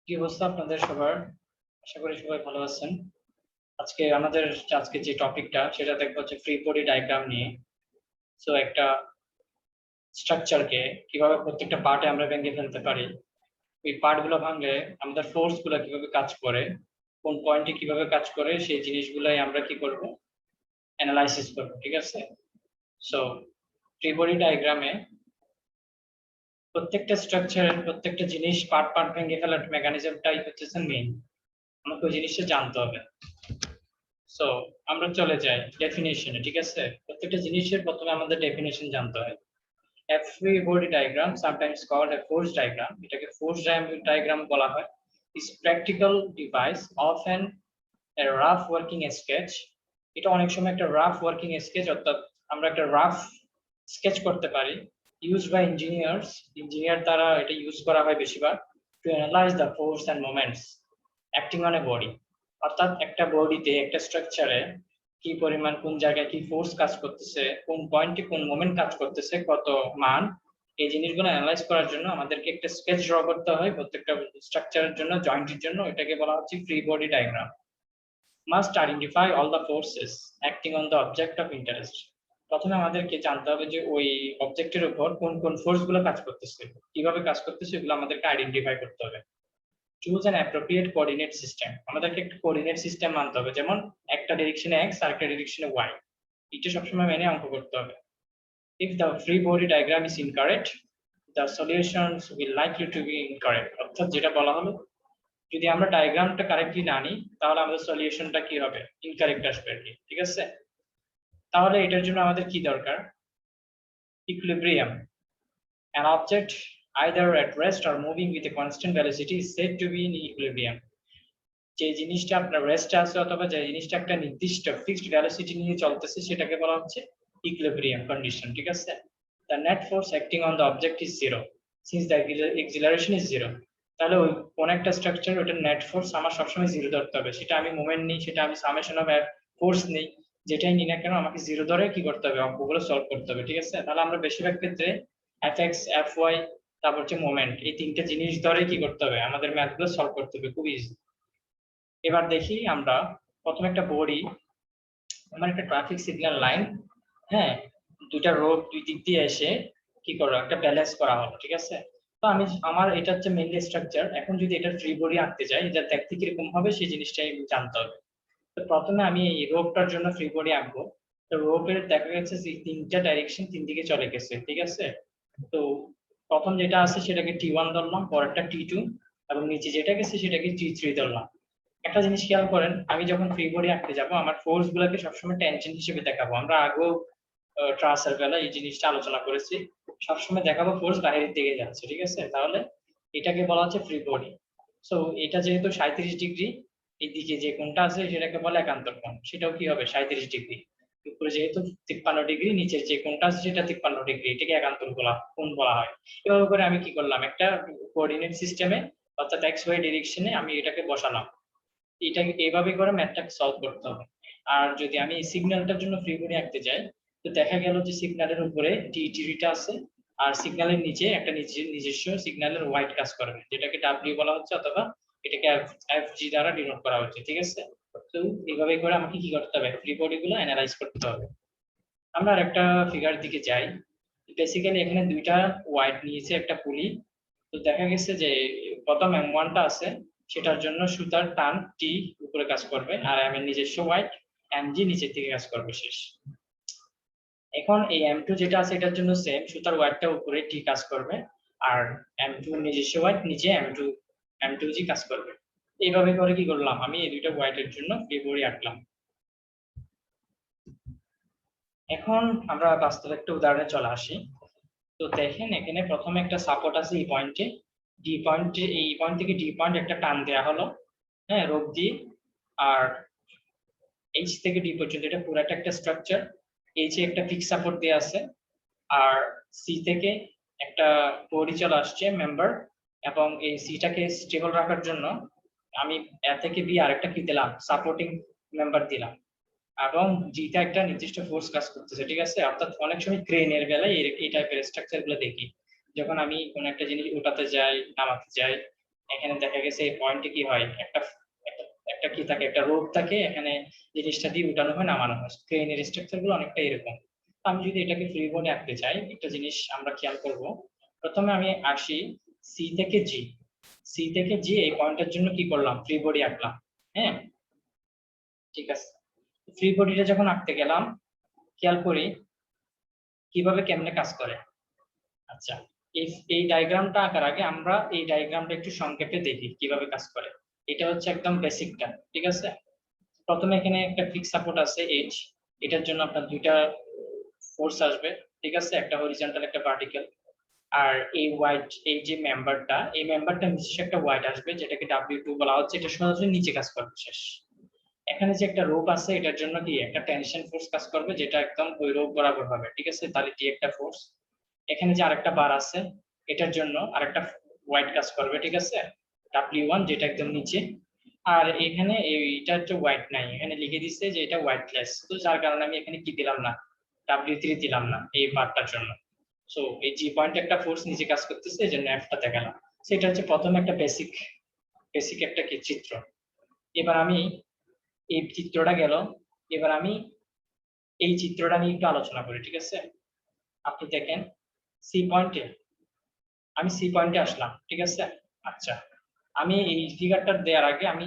কি অবস্থা আপনাদের সবার? আশা করি সবাই ভালো আছেন। আজকে যে টপিকটা সেটা দেখবো হচ্ছে ফ্রি বডি ডায়াগ্রাম নিয়ে। সো একটা স্ট্রাকচারকে কিভাবে প্রত্যেকটা পার্টে আমরা ভেঙে ফেলতে পারি, ওই পার্ট গুলো ভাঙলে আমাদের ফোর্স গুলো কিভাবে কাজ করে, কোন পয়েন্টে কিভাবে কাজ করে, সেই জিনিসগুলাই আমরা কি করব, অ্যানালাইসিস করবো। ঠিক আছে? সো ফ্রি বডি ডায়াগ্রামে প্রত্যেকটা স্ট্রাকচারের প্রত্যেকটা জিনিস পার্ট পার্ট ভেঙে ফেলার মেকানিজমটাই হচ্ছে মেইন। আমাকে ওই জিনিসটা জানতে হবে। সো আমরা চলে যাই ডেফিনিশনে। ঠিক আছে? প্রত্যেকটা জিনিসের প্রথমে আমাদের ডেফিনিশন জানতে হয়। A free body diagram, sometimes called a force diagram, এটাকে ফোর্স ডায়াগ্রাম বলা হয়, is practical device, often a rough working sketch. এটা অনেক সময় একটা রাফ ওয়ার্কিং স্কেচ, অর্থাৎ আমরা একটা রাফ স্কেচ করতে পারি, ইউজ বাই ইঞ্জিনিয়ার্স, ইঞ্জিনিয়ার দ্বারা এটা ইউজ করা হয় বেশিরভাগ, to analyse the force and moments acting on a body. অর্থাৎ একটা বডিতে, একটা স্ট্রাকচারে কি পরিমাণ কোন জায়গায় কি ফোর্স কাজ করতেছে, কোন পয়েন্টে কোন মোমেন্ট কাজ করতেছে, কত মান, এই জিনিসগুলো অ্যানালাইজ করার জন্য আমাদেরকে একটা স্কেচ ড্র করতে হয় প্রত্যেকটা স্ট্রাকচারের জন্য, জয়েন্টের জন্য। এটাকে বলা হচ্ছে free body diagram. Must identify all the forces acting on the object of interest. প্রথমে আমাদেরকে জানতে হবে যে ওই অবজেক্টের উপর কোন কোন ফোর্স গুলো কাজ করতেছে, কিভাবে কাজ করতেছে, এগুলো আমাদেরকে আইডেন্টিফাই করতে হবে। Choose an appropriate coordinate system. আমাদেরকে একটা কোঅর্ডিনেট সিস্টেম মানতে হবে, যেমন একটা ডিরেকশনে এক্স আর একটা ডিরেকশনে ওয়াই। এটা সবসময় মেনে অঙ্ক করতে হবে। If the free body diagram is incorrect, the solutions will likely to be incorrect. অর্থাৎ যেটা বলা হলো, যদি আমরা ডায়াগ্রামটা কারেক্টলি না নিই তাহলে আমাদের সলিউশনটা কি হবে, ইনকারেক্ট আসবে আর কি। ঠিক আছে? তাহলে এটার জন্য আমাদের কি দরকার? Equilibrium. An object either at rest or moving with a constant velocity is said to be in equilibrium. যে জিনিসটা আপনার রেস্টে আছে অথবা যে জিনিসটা একটা নির্দিষ্ট ফিক্সড ভেলোসিটি নিয়ে চলতেছে সেটাকে বলা হচ্ছে ইকুইলিব্রিয়াম কন্ডিশন। ঠিক আছে? The net force acting on the object is zero since the acceleration is zero. তাহলে ওই কোন একটা স্ট্রাকচার, ওটার নেট ফোর্স আমার সবসময় জিরো ধরতে হবে। সেটা আমি মোমেন্ট নিই, সেটা আমি সামেশন অফ ফোর্স নিই, যেটাই নিই না কেন আমাকে জিরো ধরে কি করতে হবে, অঙ্কগুলো সলভ করতে হবে। ঠিক আছে? তাহলে আমরা বেশিরভাগ ক্ষেত্রে এফ এক্স, এফ ওয়াই, তারপর হচ্ছে মোমেন্ট, এই তিনটা জিনিস ধরে কি করতে হবে, আমাদের ম্যাথগুলো সলভ করতে হবে, খুব ইজি। এবার দেখি আমরা প্রথমে একটা বডি, আমার একটা ট্রাফিক সিগন্যাল লাইন, হ্যাঁ, দুইটা রোড দুই দিক দিয়ে এসে কি করো, একটা ব্যালেন্স করা হলো। ঠিক আছে? তো আমার এটা হচ্ছে মেইনলি স্ট্রাকচার। এখন যদি এটা ফ্রি বডি আঁকতে যাই, এটা দেখতে কিরকম হবে সেই জিনিসটাই জানতে হবে। তো প্রথমে আমি এই রোপটার জন্য ফ্রি বডি আঁকবো। তো রোপের দেখা গেছে যে তিনটা ডাইরেকশন, তিন দিকে চলে গেছে। ঠিক আছে? তো প্রথম যেটা আছে সেটাকে টি1 ধরলাম, পরেরটা টি2, এবং নিচে যেটা গেছে সেটাকে টি3 ধরলাম। একটা জিনিস খেয়াল করেন, আমি যখন ফ্রি বডি আঁকতে যাবো আমার ফোর্স গুলোকে সবসময় টেনশন হিসেবে দেখাবো। আমরা আগেও ট্রাসের বেলা এই জিনিসটা আলোচনা করেছি, সবসময় দেখাবো ফোর্স বাইরের দিকে যাচ্ছে। ঠিক আছে? তাহলে এটাকে বলা হচ্ছে ফ্রি বডি। সো এটা যেহেতু 37 ডিগ্রি, এইদিকে যে কোণটা আছে সেটাকে বলে একান্তর কোণ, সেটাও কি হবে 37 ডিগ্রি। উপরে যেহেতু 53 ডিগ্রি, নিচের যে কোণটা আছে সেটা 53 ডিগ্রি, এটাকে একান্তর কোণ বলা হয়। এভাবে করে আমি কি করলাম, একটা কোঅর্ডিনেট সিস্টেমে অর্থাৎ এক্স ওয়াই ডিরেকশনে আমি এটাকে বসালাম। এটাকে এইভাবে করে ম্যাথটাকে সলভ করতে হবে। আর যদি আমি সিগন্যালটার জন্য ফ্রি বডি আঁকতে যাই, তো দেখা গেল যে সিগন্যালের উপরে টি3টা আছে, আর সিগন্যালের নিচে একটা নিজস্ব সিগন্যালের হোয়াইট কাজ করবে, যেটাকে ডাব্লিউ বলা হচ্ছে, অথবা এটাকে এফ জি দ্বারা ডিনোট করা হচ্ছে। ঠিক আছে? তো এইভাবে করে আমাকে কি করতে হবে, ফ্রি বডি গুলো অ্যানালাইজ করতে হবে। আমরা আরেকটা ফিগার দিকে যাই। বেসিক্যালি এখানে দুইটা হোয়াইট নিয়েছে একটা পুলি। তো দেখা গেছে যে প্রথম M1টা আছে, সেটার জন্য সুতার টান টি উপরে কাজ করবে, আর এম এর নিজস্ব হোয়াইট এমজি নিচের দিকে কাজ করবে শেষ। এখন এই M2 যেটা আছে এটার জন্য সেম, সুতার হোয়াইটটা উপরে টি কাজ করবে, আর M2 নিজস্ব হোয়াইট নিচে M2G কাজ করবে। এইভাবে করে কি করলাম, আমি এই দুইটা হোয়াইটের জন্য ফ্রি বডি আঁকলাম। এখন আমরা বাস্তবে একটা উদাহরণে চলে আসি। তো দেখেন এখানে প্রথমে একটা সাপোর্ট আছে এই পয়েন্টে, ডি পয়েন্টে, এই পয়েন্ট থেকে ডি পয়েন্ট একটা টান দেওয়া হলো, হ্যাঁ, রোপ দিয়ে। আর এইচ থেকে ডি পর্যন্ত এটা পুরাটা একটা স্ট্রাকচার। এইচে একটা ফিক্স সাপোর্ট দেওয়া আছে, আর সি থেকে একটা বডি চলে আসছে মেম্বার, এবং এই সিটাকে স্টেবল রাখার জন্য আমি এ থেকে বি আরেকটা কি দিলাম, সাপোর্টিং মেম্বার দিলাম, এবং জিতে একটা নির্দিষ্ট ফোর্স কাজ করতেছে। ঠিক আছে? অর্থাৎ অনেক সময় ক্রেনের বেলায় এই টাইপের স্ট্রাকচার গুলো দেখি, যখন আমি কোন একটা জিনিস উঠাতে যাই, নামাতে যাই, এখানে দেখা গেছে এই পয়েন্টে কি হয়, একটা একটা কি থাকে, একটা রোপ থাকে, এখানে জিনিসটা দিয়ে উঠানো হয় নামানো হয়। ট্রেনের স্ট্রাকচার গুলো অনেকটা এরকম। আমি যদি এটাকে ফ্রি বডি আঁকতে চাই, একটা জিনিস আমরা খেয়াল করব। প্রথমে আমি আসি সি থেকে জি। সি থেকে জি এই পয়েন্টের জন্য কি করলাম, ফ্রি বডি আঁকলাম। হ্যাঁ, ঠিক আছে। ফ্রি বডিটা যখন আঁকতে গেলাম, খেয়াল করি কিভাবে কেমনে কাজ করে। আচ্ছা, এই এই ডায়াগ্রামটা আঁকার আগে আমরা এই ডায়াগ্রামটা একটু সংক্ষেপে দেখি কিভাবে কাজ করে। এটা হচ্ছে একদম বেসিকটা, ঠিক আছে। প্রথমে এখানে একটা ফিক্স সাপোর্ট আছে এইচ, এটার জন্য আপনার দুইটা ফোর্স আসবে, ঠিক আছে, একটা হরিজন্টাল একটা ভার্টিক্যাল। আর এই ওয়াইড, এই যে মেম্বারটা, এই মেম্বারটা নিচে একটা ওয়াইড আসবে যেটাকে W2 বলা হচ্ছে, এটা সরাসরি নিচে কাজ করবে, শেষ। এখানে যে একটা রোপ আছে এটার জন্য কি একটা টেনশন ফোর্স কাজ করবে, যেটা একদম ওই রোপ বরাবর হবে, ঠিক আছে, তাহলে টি একটা ফোর্স। এখানে যে আরেকটা বার আছে এটার জন্য আরেকটা ওয়াইড কাজ করবে, ঠিক আছে, W1, যেটা একদম নিচে। আর এখানে এইটার যে ওয়াইড নাই, এখানে লিখে দিচ্ছে যে এটা ওয়াইডলেস, তো যার কারণে আমি এখানে কি দিলাম না, W3 দিলাম না এই বারটার জন্য। সো এই জি পয়েন্টে একটা ফোর্স নিচে কাজ করতেছে, এই জন্য এফটা দেখালাম। সেটা হচ্ছে প্রথম একটা বেসিক বেসিক একটা কি চিত্র। এবার আমি এই চিত্রটা গেল, এবার আমি এই চিত্রটা নিয়ে একটু আলোচনা করি, ঠিক আছে। আপনি দেখেন সি পয়েন্টে, আমি সি পয়েন্টে আসলাম, ঠিক আছে। আচ্ছা, আমি এই ফিগারটা দেওয়ার আগে আমি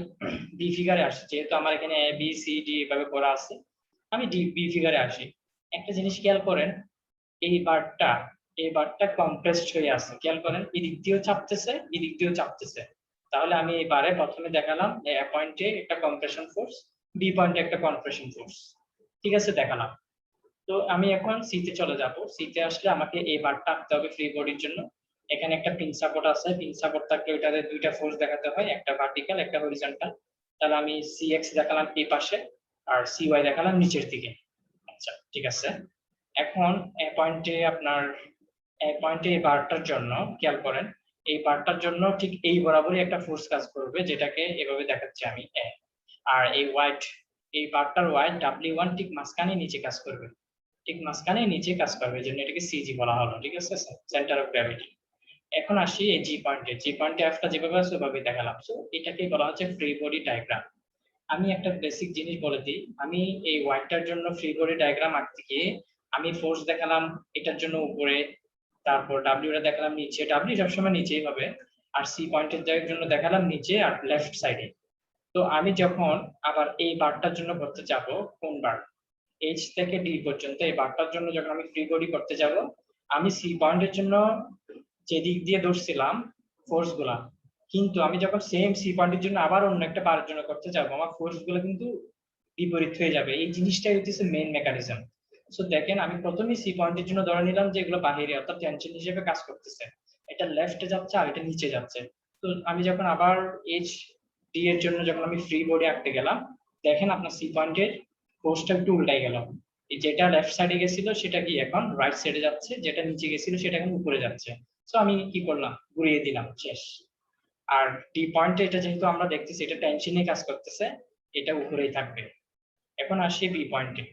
বি ফিগারে আসি, যেহেতু আমার এখানে এ বি সি ডি এভাবে করা আছে, আমি ডি বি ফিগারে আসি। একটা জিনিস খেয়াল করেন, এই বারটা, এই বারটা কম্প্রেসড হয়ে আছে, খেয়াল করেন, এদিক দিয়েও চাপতেছে, এদিক দিয়েও চাপতেছে। তাহলে আমি এই বারে প্রথমে দেখালাম এ পয়েন্টে একটা কম্প্রেশন ফোর্স, বি পয়েন্টে একটা কম্প্রেশন ফোর্স, ঠিক আছে, দেখালাম। তো আমি এখন সি তে চলে যাব। সি তে আসলে আমাকে এই বারটা আঁকতে হবে ফ্রি বডির জন্য। এখানে একটা পিন সাপোর্ট আছে, পিন সাপোর্ট থাকলে ওইটাতে দুইটা ফোর্স দেখাতে হয়, একটা ভার্টিক্যাল একটা হরিজন্টাল। তাহলে আমি সি এক্স দেখালাম এই পাশে, আর সি ওয়াই দেখালাম নিচের দিকে। আচ্ছা, ঠিক আছে। এখন পয়েন্টে এই বারটার জন্য খেয়াল করেন, এই বারটার জন্য ঠিক এই বরাবরই একটা ফোর্স কাজ করবে, যেটাকে এভাবে দেখাচ্ছি আমি এ। আর এই ওয়াইড, এই বারটার ওয়াইড W1 ঠিক মাঝখানে নিচে কাজ করবে, ঠিক মাঝখানে নিচে কাজ করবে, এই জন্য এটাকে সিজি বলা হলো, ঠিক আছে, সেন্টার অফ গ্র্যাভিটি। এখন আসি এই জি পয়েন্টে, জি পয়েন্টে এফটা যেভাবে আছে ওভাবে দেখালাম। সো এটাকে বলা হচ্ছে ফ্রি বডি ডায়াগ্রাম। আমি একটা বেসিক জিনিস বলে দিই, আমি এই ওয়াইডটার জন্য ফ্রি বডি ডায়াগ্রাম আঁকতে গিয়ে আমি ফোর্স দেখালাম এটার জন্য উপরে, তারপর ডাব্লিউটা দেখালাম নিচে, ডাব্লিউ সবসময় নিচেই হবে, আর সি পয়েন্টের জন্য দেখালাম নিচে আর লেফট সাইডে। তো আমি যখন আবার এই বারটার জন্য করতে যাব, কোন বার, এইচ থেকে ডি পর্যন্ত এই বারটার জন্য যখন আমি ফ্রি বডি করতে যাব, আমি সি পয়েন্টের জন্য যে দিক দিয়ে ধরছিলাম ফোর্স গুলা, কিন্তু আমি যখন সেম সি পয়েন্টের জন্য আবার অন্য একটা বারের জন্য করতে যাব, আমার ফোর্স গুলো কিন্তু বিপরীত হয়ে যাবে। এই জিনিসটাই হচ্ছে মেইন মেকানিজম। সো দেখেন, আমি প্রথমেই সি পয়েন্টের জন্য ধরে নিলাম যে এগুলো বাহিরে, অর্থাৎ টেনশন হিসেবে কাজ করতেছে, এটা লেফটে যাচ্ছে আর এটা নিচে যাচ্ছে। তো আমি যখন আবার এইচ ডি এর জন্য যখন আমি ফ্রি বডি আঁকতে গেলাম, দেখেন আপনার সি পয়েন্টের ফোর্সটা একটু উল্টাই গেল, যেটা লেফট সাইডে গেছিল সেটা কি এখন রাইট সাইডে যাচ্ছে, যেটা নিচে গেছিল সেটা এখন উপরে যাচ্ছে। তো আমি কি করলাম, ঘুরিয়ে দিলাম, শেষ। আর ডি পয়েন্টে এটা যেহেতু আমরা দেখতেছি এটা টেনশনে কাজ করতেছে, এটা উপরেই থাকবে। এখন আসি বি পয়েন্টে।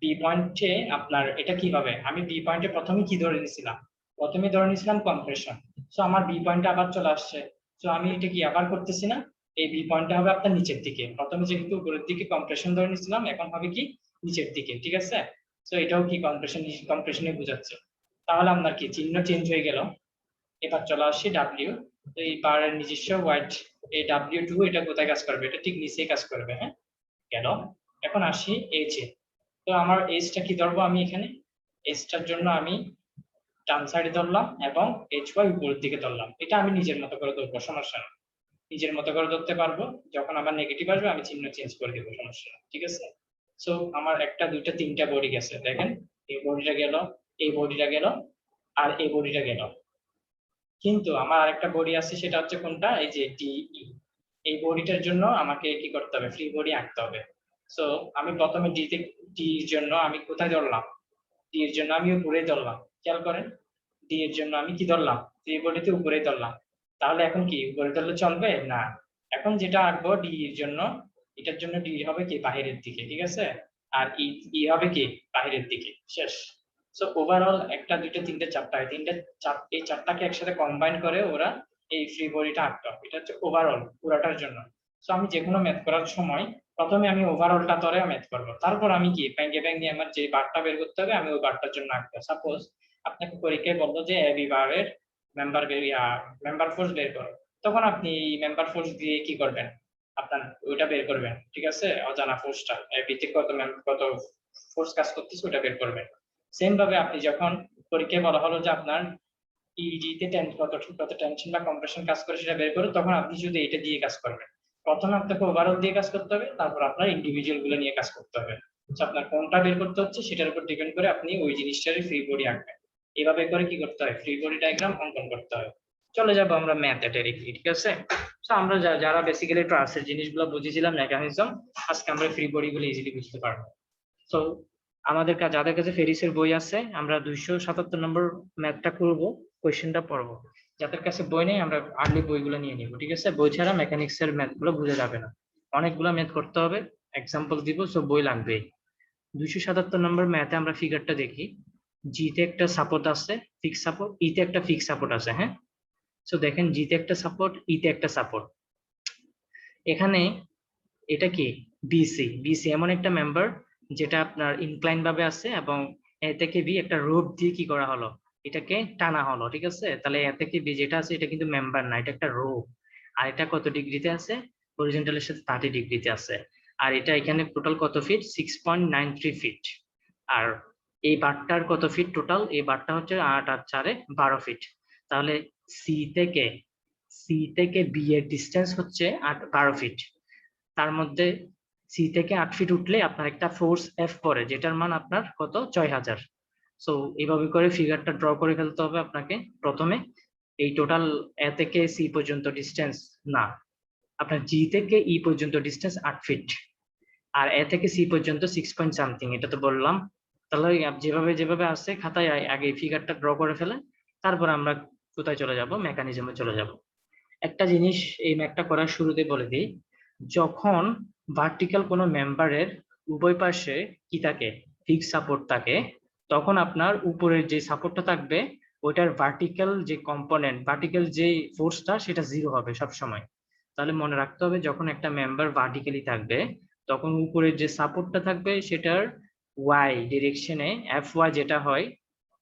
বি পয়েন্টে আপনার এটা কি হবে, আমি বি পয়েন্টে প্রথমে কি ধরে নিয়েছিলাম, প্রথমে ধরে নিয়েছিলাম কম্প্রেশন। সো আমার বি পয়েন্টে আবার চলে আসছে। সো আমি এটা কি আবার করতেছি না, এই বি পয়েন্টটা হবে আপনার নিচের দিকে, প্রথমে যেহেতু উপরের দিকে কম্প্রেশন ধরে নিয়েছিলাম, এখন হবে কি নিচের দিকে, ঠিক আছে। সো এটাও কি কম্প্রেশনে বোঝাচ্ছে। তাহলে আপনার কি চিহ্ন চেঞ্জ হয়ে গেল। এবার চলে আসি ডাব্লিউ। তো এই বারের নিজস্ব ওয়াইড, এই W2 এটা কোথায় কাজ করবে, এটা ঠিক নিচেই কাজ করবে, হ্যাঁ, গেল। এখন আসি এইচ এ। তো আমার এইচটা কি ধরবো, আমি এখানে এইচটার জন্য আমি ডান সাইডে ধরলাম এবং এইচ ওয়াই উপরের দিকে ধরলাম, এটা আমি নিজের মতো করে ধরবো, সমস্যা না, নিজের মতো করে ধরতে পারবো। যখন আমার নেগেটিভ আসবে আমি চিহ্ন চেঞ্জ করে দেবো, সমস্যা না, ঠিক আছে। সো আমার একটা দুইটা তিনটা বডি গেছে, দেখেন, এই বডিটা গেল, এই বডিটা গেল, আর এই বডিটা গেল। কিন্তু আমার আরেকটা বডি আছে, সেটা হচ্ছে কোনটা, এই যে ডিই। এই বডিটার জন্য আমাকে কি করতে হবে, ফ্রি বডি আঁকতে হবে। সো আমি প্রথমে ডি এর জন্য আমি কোথায় ধরলাম, ডি এর জন্য আমি উপরেই ধরলাম, খেয়াল করেন, ডি এর জন্য আমি কি ধরলাম, ফ্রি বডিতে উপরেই ধরলাম। তাহলে এখন কি উপরে ধরলে চলবে না, এখন যেটা আঁকবো ডি এর জন্য, এটার জন্য ডি হবে কি বাহিরের দিকে, ঠিক আছে, আর ই ই হবে কি বাহিরের দিকে, শেষ। সো ওভারঅল একটা দুইটা তিনটে চারটা, এই তিনটে এই চারটাকে একসাথে কম্বাইন করে ওরা এই ফ্রি বডিটা আঁকতে হবে। এটা হচ্ছে ওভারঅল পুরাটার জন্য। সো আমি যে কোনো ম্যাথ করার সময় প্রথমে আমি ওভারঅলটা ধরে ম্যাথ করব, তারপর আমি কি ব্যাঙ্গে ব্যাঙ্গে আমার যে বারটা বের করতে হবে আমি ওই বারটার জন্য আঁকবো। সাপোজ আপনাকে পরীক্ষায় বললো যে এবি বারের মেম্বার ফোর্স বের করো, তখন আপনি মেম্বার ফোর্স দিয়ে কি করবেন, আপনার ওইটা বের করবেন, ঠিক আছে, অজানা ফোর্সটা এবিতে কত ফোর্স কাজ করতেছে ওটা বের করবেন। সেম ভাবে আপনি যখন পরীক্ষায় বলা হলো যে আপনার ইডিতে কত টেনশন বা কম্প্রেশন কাজ করে সেটা বের করে, তখন আপনি শুধু এটা দিয়ে কাজ করবেন। প্রথমে আপনাকে ওভারঅল দিয়ে কাজ করতে হবে, তারপর আপনার ইন্ডিভিজুয়াল গুলো নিয়ে কাজ করতে হবে। আপনার কোনটা বের করতে হচ্ছে সেটার উপর ডিপেন্ড করে আপনি ওই জিনিসটারই ফ্রি বডি আঁকবেন। এভাবে করে কি করতে হয়, ফ্রি বডি ডায়াগ্রাম অঙ্কন করতে হয়। চলে যাবো আমরা ম্যাথে ডাইরেক্টলি, ঠিক আছে। তো আমরা যারা বেসিক্যালি ট্রান্সের জিনিসগুলো বুঝেছিলাম মেকানিজম, আজকে আমরা ফ্রি বডি গুলো ইজিলি বুঝতে পারবো। তো আমাদের কাছে যাদের কাছে ফেরিসের বই আছে, আমরা 277 নম্বর ম্যাথটা করব, কোয়েশ্চেনটা পড়বো। যাদের কাছে বই নেই আমরা আর্লি বইগুলো নিয়ে নিব, ঠিক আছে। বই ছাড়া মেকানিক্স এর ম্যাথ গুলো বুঝে যাবে না, অনেকগুলো ম্যাথ করতে হবে, এক্সাম্পল দিব, সো বই লাগবে। 277 নম্বর ম্যাথে আমরা ফিগারটা দেখি। জিতে একটা সাপোর্ট আছে, ফিক্স সাপোর্ট, ইতে একটা ফিক্স সাপোর্ট আছে, হ্যাঁ। সো দেখেন জিতে একটা সাপোর্ট, ইতে একটা সাপোর্ট। এখানে এটা কি বিসি, বিসি এমন একটা মেম্বার যেটা আপনার ইনক্লাইন ভাবে আছে এবং এ থেকে বি একটা রোপ দিয়ে কি করা হলো, এটাকে টানা হলো, ঠিক আছে। তাহলে এ থেকে বি যেটা আছে এটা কিন্তু মেম্বার না, এটা একটা রোপ। আর এটা কত ডিগ্রিতে আছে, হরিজন্টালের সাথে 30 ডিগ্রিতে আছে। আর এটা এখানে টোটাল কত ফিট, 6.93 ফিট। আর এই বারটার কত ফিট টোটাল, এই বারটা হচ্ছে 8 আর 4 12 ফিট। তাহলে সি থেকে বি এর ডিস্টেন্স হচ্ছে 12 ফিট। তার মধ্যে সি থেকে 8 ফিট উঠলে আপনার একটা ফোর্স এফ পড়ে, যেটার মান আপনার কত, 6000। সো এইভাবে করে ফিগারটা ড্র করে ফেলতে হবে আপনাকে। প্রথমে এই টোটাল এ থেকে সি পর্যন্ত ডিস্টেন্স না, আপনার জি থেকে ই পর্যন্ত ডিস্টেন্স 8 ফিট, আর এ থেকে সি পর্যন্ত 6 পয়েন্ট সামথিং, এটা তো বললাম। তাহলে যেভাবে যেভাবে আছে খাতায় আগে ফিগারটা ড্র করে ফেলেন, তারপর আমরা কোথায় চলে যাব, মেকানিজমে চলে যাব। একটা জিনিস এই ম্যাথটা করার শুরুতে বলে দিই, যখন ভার্টিক্যাল কোনো মেম্বারের উভয় পাশে কি থাকে, ফিক্স সাপোর্ট থাকে, তখন আপনার উপরের যে সাপোর্টটা থাকবে ওইটার ভার্টিক্যাল যে কম্পোনেন্ট, ভার্টিক্যাল যে ফোর্সটা সেটা 0 হবে সব সময়। তাহলে মনে রাখতে হবে যখন একটা মেম্বার ভার্টিক্যালি থাকবে তখন উপরের যে সাপোর্টটা থাকবে সেটার ওয়াই ডিরেকশনে এফ ওয়াই যেটা হয়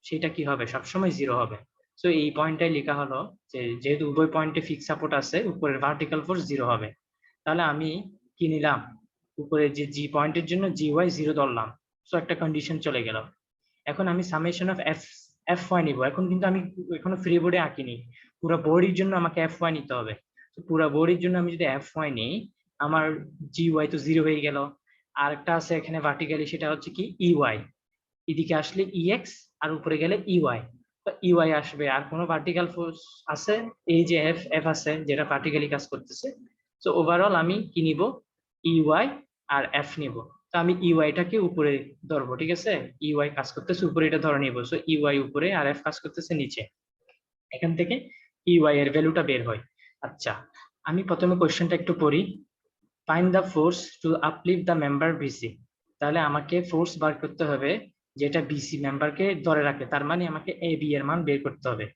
সেটা কি হবে, সবসময় 0 হবে। সো এই পয়েন্টটাই লেখা হলো যে যেহেতু উভয় পয়েন্টে ফিক্স সাপোর্ট আছে উপরের ভার্টিক্যাল ফোর্স 0 হবে। তাহলে আমি কি নিলাম, উপরে যে জি পয়েন্টের জন্য জি ওয়াই 0 ধরলাম। সো একটা কন্ডিশন চলে গেল। এখন আমি summation of F F Y নিব। এখন কিন্তু আমি এখনো ফ্রি বোর্ডে আঁকিনি, পুরো বডির জন্য আমাকে এফ ওয়াই নিতে হবে। তো পুরো বডির জন্য আমি যদি এফ ওয়াই নিই, আমার জি ওয়াই তো 0 হয়ে গেল। আর একটা আছে এখানে ভার্টিক্যালি, সেটা হচ্ছে কি ই ওয়াই, এদিকে আসলে ইএক্স আর উপরে গেলে ইওয়াই, তো ইওয়াই আসবে। আর কোনো ভার্টিক্যাল ফোর্স আছে, এই যে এফ এফ আছে যেটা ভার্টিক্যালি কাজ করতেছে। তো ওভারঅল আমি কি নিব, ইওয়াই আর এফ নিব। তো আমি ইওয়াইটাকে উপরে ধরবো, ঠিক আছে, ইওয়াই কাজ করতেছে উপরে, এটা ধরে নিব। সো ইওয়াই উপরে আর এফ কাজ করতেছে নিচে। এখান থেকে ইওয়াই এর ভ্যালুটা বের হয়। আচ্ছা, আমি প্রথমে কোশ্চেনটা একটু পড়ি। Find the force to uplift the member BC. তাহলে আমাকে ফোর্স বার করতে হবে যেটা বিসি মেম্বারকে ধরে রাখে, তার মানে আমাকে এ বি এর মান বের করতে হবে,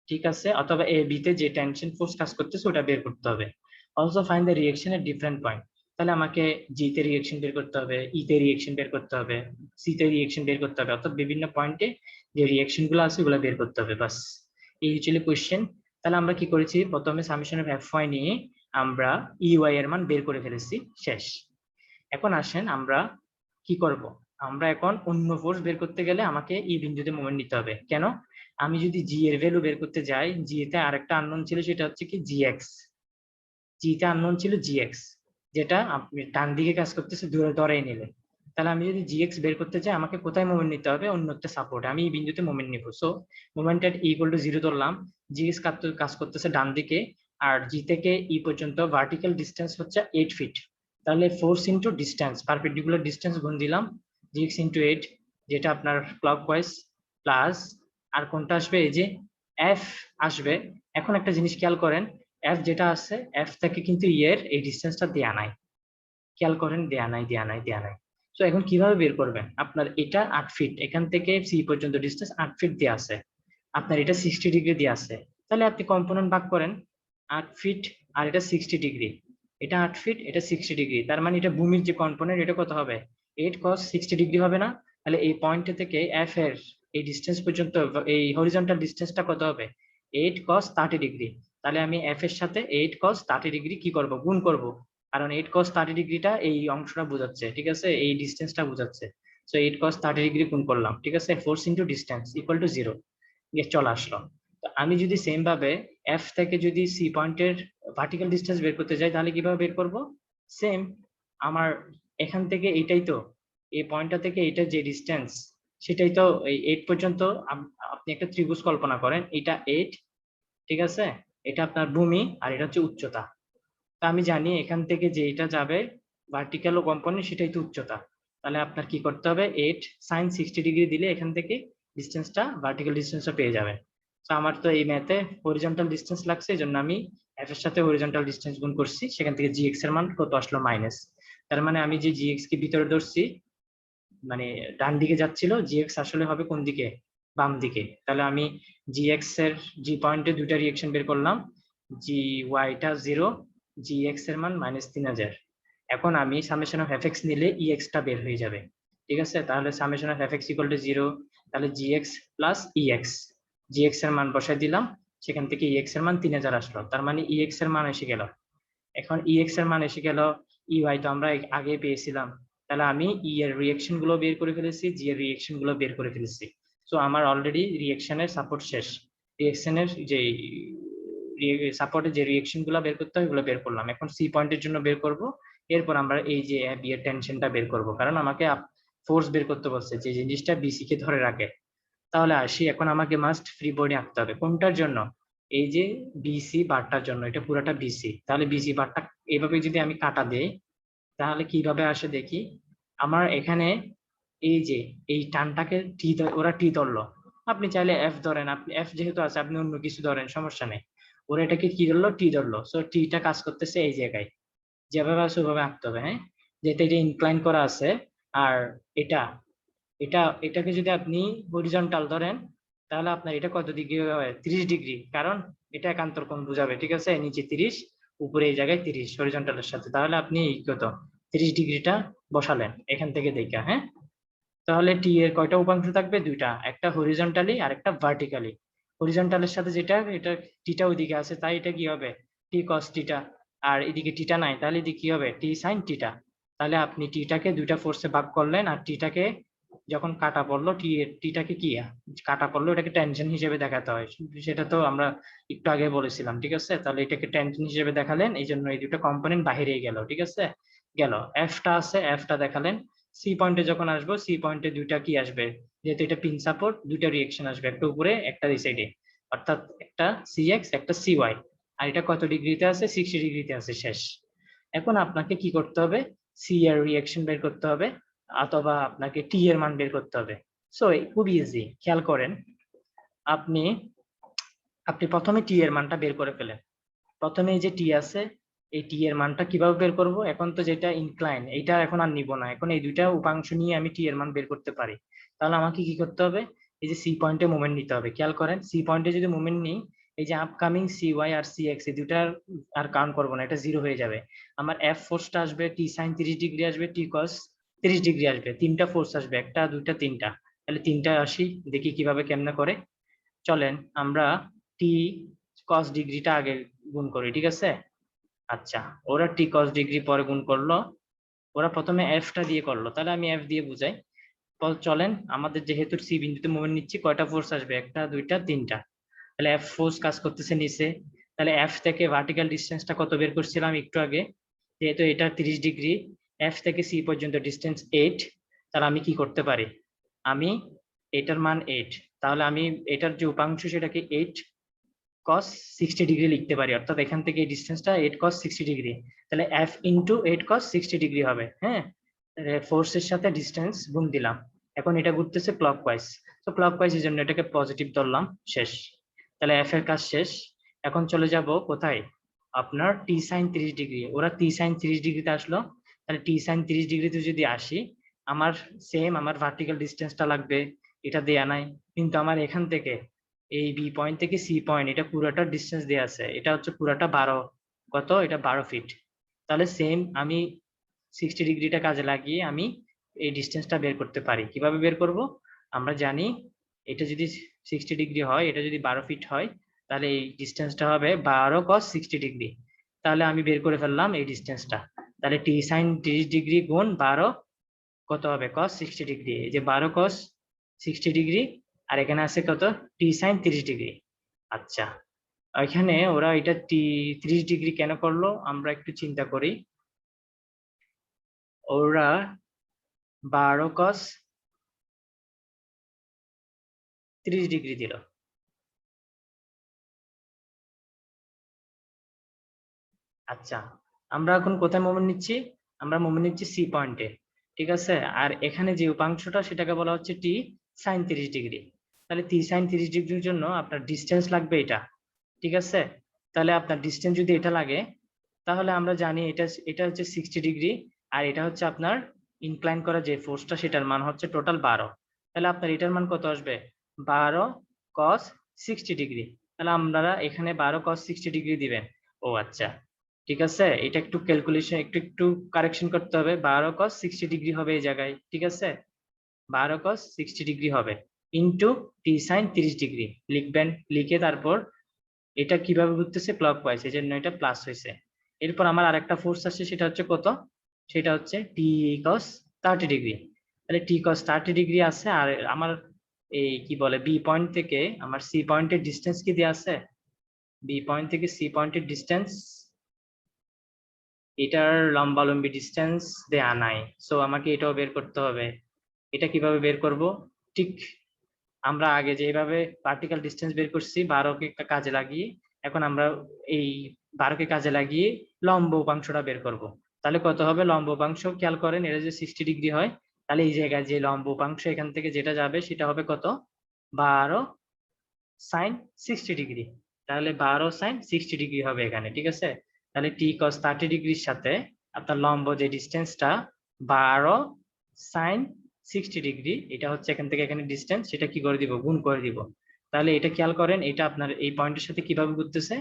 ঠিক আছে, অথবা এ বি তে যে টেনশন ফোর্স কাজ করতেছে ওটা বের করতে হবে। Also find the reaction at different point. তাহলে আমাকে জি তে রিঅ্যাকশন বের করতে হবে, ই তে রিঅ্যাকশন বের করতে হবে, সি তে রিঅ্যাকশন বের করতে হবে, অর্থাৎ বিভিন্ন পয়েন্টে যে রিঅ্যাকশন গুলো আছে ওগুলো বের করতে হবে, বাস এই হচ্ছে কোয়েশ্চেন। তাহলে আমরা কি করেছি, প্রথমে সামেশন অফ এফ ওয়াই নিয়ে আমরা ইওয়াই এর মান বের করে ফেলেছি, শেষ। এখন আসেন আমরা কি করব, আমরা এখন অন্য ফোর্স বের করতে গেলে আমাকে এই বিন্দুতে মোমেন্ট নিতে হবে। কেন, আমি যদি জি এর ভ্যালু বের করতে যাই, জি তে আরেকটা আননোন ছিল সেটা হচ্ছে কি জি এক্স, জি তে আননোন ছিল জি এক্স, যেটা আপনি ডান দিকে কাজ করতেছে ধরেই নিলে। তাহলে আমি যদি জি এক্স বের করতে চাই আমাকে কোথায় মোমেন্ট নিতে হবে, অন্য একটা সাপোর্ট, আমি এই বিন্দুতে মোমেন্ট নিব। So moment at equal to 0 ধরলাম, জি এক্স কাজ করতেছে ডান দিকে, আর জি থেকে ই পর্যন্ত ভার্টিক্যাল ডিস্টেন্স হচ্ছে 8 ফিট। তাহলে force into distance, perpendicular distance গুণ দিলাম, জি এক্স ইন্টু 8, যেটা আপনার ক্লকওয়াইজ, প্লাস আর কোনটা আসবে, এই যে এফ আসবে। এখন একটা জিনিস খেয়াল করেন, এফ যেটা আছে এফ থেকে কিন্তু এর এই ডিস্টেন্সটা দেয়া নাই, খেয়াল করেন, দেয়া নাই দেয়া নাই দেয়া নাই। তো এখন কিভাবে বের করবেন, আপনার এটা 8 ফিট, এখান থেকে সি পর্যন্ত ডিস্টেন্স 8 ফিট দেয়া আছে, আপনার এটা 60 ডিগ্রি দেয়া আছে। তাহলে আপনি কম্পোনেন্ট ভাগ করেন, 8 ফিট আর এটা 60 ডিগ্রি, এটা 8 ফিট এটা 60 ডিগ্রি, তার মানে এটা ভূমির যে কম্পোনেন্ট এটা কত হবে 8 cos 60 ডিগ্রি হবে না? তাহলে এই পয়েন্ট থেকে এফ এর এই ডিসটেন্স পর্যন্ত এই হরিজন্টাল ডিসটেন্সটা কত হবে 8 cos 30 ডিগ্রি। তাহলে আমি এফ এর সাথে 8 cos 30 ডিগ্রি কি করব গুণ করব, কারণ 8 cos 30 ডিগ্রিটা এই অংশটা বোঝাচ্ছে, ঠিক আছে, এই ডিসটেন্সটা বোঝাচ্ছে। সো 8 cos 30 ডিগ্রি গুণ করলাম, ঠিক আছে, force into distance equal to 0 দিয়ে চলে আসলো। তো আমি যদি সেম ভাবে এফ থেকে যদি সি পয়েন্টের ভার্টিক্যাল ডিসটেন্স বের করতে যাই তাহলে কিভাবে বের করব, সেম আমার এখান থেকে এটাই তো এই পয়েন্টটা থেকে এটা যে ডিসটেন্স সেটাই তো এই 8 পর্যন্ত। আপনি একটা ত্রিভুজ কল্পনা করেন, এটা 8, ঠিক আছে, এটা আপনার ভূমি আর এটা হচ্ছে উচ্চতা। তা আমি জানি এখান থেকে যে এটা যাবে ভার্টিক্যাল ও কম্পোনেন্ট সেটাই তো উচ্চতা। তাহলে আপনার কি করতে হবে 8 sin 60 ডিগ্রি দিলে এখান থেকে ডিসটেন্সটা ভার্টিক্যাল ডিসটেন্সটা পেয়ে যাবেন। তো আমার তো এই ম্যাথে হরিজন্টাল ডিসটেন্স লাগছে, এই জন্য আমি এফ এর সাথে হরিজন্টাল ডিসটেন্স গুণ করছি, সেখান থেকে জিএক্স এর মান কত আসলো মাইনাস। তার মানে আমি যে জিএক্স কে ভিতরে ধরছি মানে ডান দিকে যাচ্ছিল, জিএক্স আসলে হবে কোন দিকে বাম দিকে। তাহলে আমি জিএক্স এর জি পয়েন্টে দুইটা রিয়েকশন বের করলাম, জি ওয়াইটা 0, জিএক্স এর মান -3000। এখন আমি সামেশন অফ এফ এক্স নিলে ইএক্স টা বের হয়ে যাবে, ঠিক আছে। তাহলে summation of F x equal to 0, তাহলে জিএক্স প্লাস ইএক্স, জিএক্স এর মান বসাই দিলাম, সেখান থেকে ইএক্স এর মান 3000 আসলো, তার মানে ইএক্স এর মান এসে গেল। এখন ইএক্স এর মান এসে গেল, ইওয়াই তো আমরা আগে পেয়েছিলাম, তাহলে আমি ই এর রিয়েকশন গুলো বের করে ফেলেছি, জি এর রিয়েকশন গুলো বের করে ফেলেছি। সো আমার অলরেডি রিয়েকশনের সাপোর্ট শেষ, রিয়েকশনের যে সাপোর্টের যে রিয়েকশন গুলো বের করতে হয় ওগুলো বের করলাম। এখন সি পয়েন্টের জন্য বের করব, এরপর আমরা এই যে বি এর টেনশনটা বের করব, কারণ আমাকে ফোর্স বের করতে বলছে যে জিনিসটা বিসি কে ধরে রাখে। তাহলে আসি, এখন আমাকে মাস্ট ফ্রি বডি আঁকতে হবে কোনটার জন্য, এই যে বিসি বারটার জন্য, এটা পুরোটা বিসি। তাহলে বিসি বারটা এইভাবে যদি আমি কাটা দেই তাহলে কিভাবে আসে দেখি। আমার এখানে এই যে এই টানটাকে টি, ওরা টি ধরলো, আপনি চাইলে এফ ধরেন, আপনি এফ যেহেতু আছে আপনি অন্য কিছু ধরেন, সমস্যা নেই। ওরা এটাকে কি ধরলো টি ধরলো, সো টিটা কাজ করতেছে এই জায়গায়, যেভাবে আছে ওভাবে আঁকতে হবে, হ্যাঁ। যেহেতু এটা ইনক্লাইন করা আছে আর এটা এটা এটাকে যদি আপনি হরিজন্টাল ধরেন তাহলে আপনার এটা কত ডিগ্রি হবে 30 ডিগ্রি, কারণ এটা একান্তর কোণ বুঝাবে, ঠিক আছে, নিচে 30 উপরে এই জায়গায় 30 হরিজন্টালের সাথে। তাহলে আপনি কত 30 ডিগ্রিটা বসালেন এখান থেকে দেখা, হ্যাঁ। তাহলে টি এর কয়টা উপাংশ থাকবে, দুইটা, একটা হরিজন্টালি আর একটা ভার্টিক্যালি। হরিজন্টালের সাথে যেটা এটা টিটা ওইদিকে আছে, তাই এটা কি হবে টি কস টিটা, আর এদিকে টিটা নাই তাহলে এদিকে কি হবে টি সাইন টিটা। তাহলে আপনি টিটাকে দুইটা ফোর্সে ভাগ করলেন, আর টিটাকে যখন কাটা পড়লো টিটাকে কি কাটা পড়লো এটাকে টেনশন হিসেবে দেখাতে হয়, সেটা তো আমরা একটু আগে বলেছিলাম, ঠিক আছে। তাহলে এটাকে টেনশন হিসেবে দেখালেন, এই জন্য এই দুটো কম্পোনেন্ট বাহিরে গেল, ঠিক আছে, গেল। এফটা আছে, এফটা দেখালেন। সি পয়েন্টে যখন আসবো সি পয়েন্টে দুইটা কি আসবে, যেহেতু এটা পিন সাপোর্ট, দুইটা রিয়েকশন আসবে, একটা উপরে একটা এই সাইডে, অর্থাৎ একটা সিএক্স একটা সিওয়াই। আর এটা কত ডিগ্রিতে আছে 60 ডিগ্রিতে আছে, শেষ। এখন আপনাকে কি করতে হবে সি এর রিয়েকশন বের করতে হবে, অথবা আপনাকে টি এর মান বের করতে হবে। সো খুব ইজি, খেয়াল করেন, আপনি আপনি প্রথমে টি এর মানটা বের করে ফেলেন। প্রথমে এই যে টি আছে, এই টি এর মানটা কিভাবে বের করব, এখন তো যেটা ইনক্লাইন এইটা এখন আর নিব না, এখন এই দুইটা উপাংশ নিয়ে আমি টি এর মান বের করতে পারি। তাহলে আমাকে কি করতে হবে, এই যে সি পয়েন্টে মোমেন্ট নিতে হবে। খেয়াল করেন সি পয়েন্টে যদি মোমেন্ট নিই, এই যে আপকামিং সি ওয়াই আর সি এক্স এই দুটার আর কাউন্ট করবো না, এটা 0 হয়ে যাবে। আমার এফ ফোর্সটা আসবে টি সাইন 30 ডিগ্রি আসবে, টি কস 30 ডিগ্রি আসবে, তিনটা ফোর্স আসবে, একটা দুইটা তিনটা। তাহলে তিনটা আসি, দেখি কিভাবে কেমনে করে। চলেন আমরা টি কস ডিগ্রিটা আগে গুণ করি, ঠিক আছে। আচ্ছা, ওরা টি কস ডিগ্রি পরে গুণ করলো, ওরা প্রথমে এফ টা দিয়ে করলো, তাহলে আমি এফ দিয়ে বুঝাই। চলেন, আমাদের যেহেতু সি বিন্দুতে মোমেন্ট নিচ্ছি, কয়টা ফোর্স আসবে, একটা দুইটা তিনটা। তাহলে এফ ফোর্স কাজ করতেছে নিচে, তাহলে এফ থেকে ভার্টিক্যাল ডিসটেন্সটা কত বের করছিলাম একটু আগে, যেহেতু এটা 30 ডিগ্রি, এফ থেকে সি পর্যন্ত ডিসটেন্স 8। তাহলে আমি কি করতে পারি, আমি এটার মান 8, তাহলে আমি এটার যে উপাংশ সেটাকে 8 cos 60 ডিগ্রি লিখতে পারি, অর্থাৎ এখান থেকে এই ডিসটেন্সটা 8 cos 60 ডিগ্রি। তাহলে f ইনটু 8 cos 60 ডিগ্রি হবে, হ্যাঁ। ফোর্সের সাথে ডিসটেন্স গুণ দিলাম, এখন এটা ঘুরতেছে ক্লকওয়াইজ, তো ক্লকওয়াইজ এর জন্য এটাকে পজিটিভ ধরলাম, শেষ। তাহলে f এর কাজ শেষ। এখন চলে যাব কোথায়, আপনার t sin 30 ডিগ্রি, ওরা t sin 30 ডিগ্রিতে আসলো, তাহলে t sin 30 ডিগ্রিতে যদি আসি, আমার সেম আমার ভার্টিক্যাল ডিসটেন্সটা লাগবে, এটা দেয়া নাই, কিন্তু আমার এখান থেকে এই বি পয়েন্ট থেকে সি পয়েন্ট এটা পুরোটা ডিস্টেন্স দেওয়া আছে, এটা হচ্ছে পুরোটা 12, কত এটা 12 ফিট। তাহলে সেম আমি 60 ডিগ্রিটা কাজে লাগিয়ে আমি এই ডিস্টেন্সটা বের করতে পারি। কিভাবে বের করব? আমরা জানি এটা যদি 60 ডিগ্রি হয়, এটা যদি 12 ফিট হয়, তাহলে এই ডিস্টেন্সটা হবে 12 cos 60 ডিগ্রি। তাহলে আমি বের করে ফেললাম এই ডিস্টেন্সটা। তাহলে টি সাইন 30 ডিগ্রি গুণ 12 কত হবে cos 60 ডিগ্রি। এই যে 12 cos 60 ডিগ্রি, আর এখানে আছে কত টি সাইন 30 ডিগ্রি। আচ্ছা, এখানে ওরা এটা 30 ডিগ্রি কেন করলো আমরা একটু চিন্তা করি। ওরা 12 cos 30 ডিগ্রি দিল। আচ্ছা, আমরা এখন কোথায় মোমেন্ট নিচ্ছি? আমরা মোমেন্ট নিচ্ছি সি পয়েন্টে, ঠিক আছে। আর এখানে যে উপাংশটা সেটাকে বলা হচ্ছে টি সাইন 30 ডিগ্রি। তাহলে টি সাইন 30 ডিগ্রির জন্য আপনার ডিস্টেন্স লাগবে এটা, ঠিক আছে। তাহলে আপনার ডিস্টেন্স যদি এটা লাগে, তাহলে আমরা জানি এটা এটা হচ্ছে 60 ডিগ্রি, আর এটা হচ্ছে আপনার ইনক্লাইন করা যে ফোর্সটা সেটার মান হচ্ছে টোটাল 12। তাহলে আপনার এটার মান কত আসবে? 12 cos 60 ডিগ্রি। তাহলে আপনারা এখানে 12 cos 60 ডিগ্রি দিবেন। ও আচ্ছা, ঠিক আছে, এটা একটু ক্যালকুলেশন একটু একটু কারেকশন করতে হবে। 12 cos 60 ডিগ্রি হবে এই জায়গায়, ঠিক আছে। 12 cos 60 ডিগ্রি হবে ইন্টু টি সাইন 30 ডিগ্রি লিখবেন। লিখে তারপর এটা কিভাবে ঘুরতেছে ক্লকওয়াইজ, এই জন্য এটা প্লাস হয়েছে। এরপর আমার আরেকটা ফোর্স আসছে, সেটা হচ্ছে কত? সেটা হচ্ছে টি cos 30 ডিগ্রি। তাহলে টি cos 30 ডিগ্রি আছে, আর আমার এই কি বলে বি পয়েন্ট থেকে আমার সি পয়েন্টের ডিস্টেন্স কি দেওয়া আছে? বি পয়েন্ট থেকে সি পয়েন্টের ডিস্টেন্স, এটার লম্বালম্বি ডিস্টেন্স দেয়া নাই, সো আমাকে এটাও বের করতে হবে। এটা কিভাবে বের করব? ঠিক আমরা আগে যেভাবে ভার্টিক্যাল ডিস্টেন্স বের করছি 12 কে কাজে লাগিয়ে, এখন আমরা এই 12 কে কাজে লাগিয়ে লম্ব উপাংশটা বের করব। তাহলে কত হবে লম্ব উপাংশ? খেয়াল করেন, এটা যে 60 ডিগ্রি হয়, তাহলে এই জায়গায় যে লম্ব উপাংশ এখান থেকে যেটা যাবে সেটা হবে কত? 12 সাইন 60 ডিগ্রি। তাহলে 12 সাইন 60 ডিগ্রি হবে এখানে, ঠিক আছে। তাহলে টি cos 30 ডিগ্রির সাথে আপনার লম্ব যে ডিস্টেন্সটা 12 সাইন 60 ডিগ্রি, এটা হচ্ছে এখান থেকে এখানে ডিস্টেন্স, সেটা কি করে দিব? গুণ করে দিব। তাহলে এটা খেয়াল করেন, এটা আপনার এই পয়েন্টের সাথে কিভাবে ঘুরতেছে?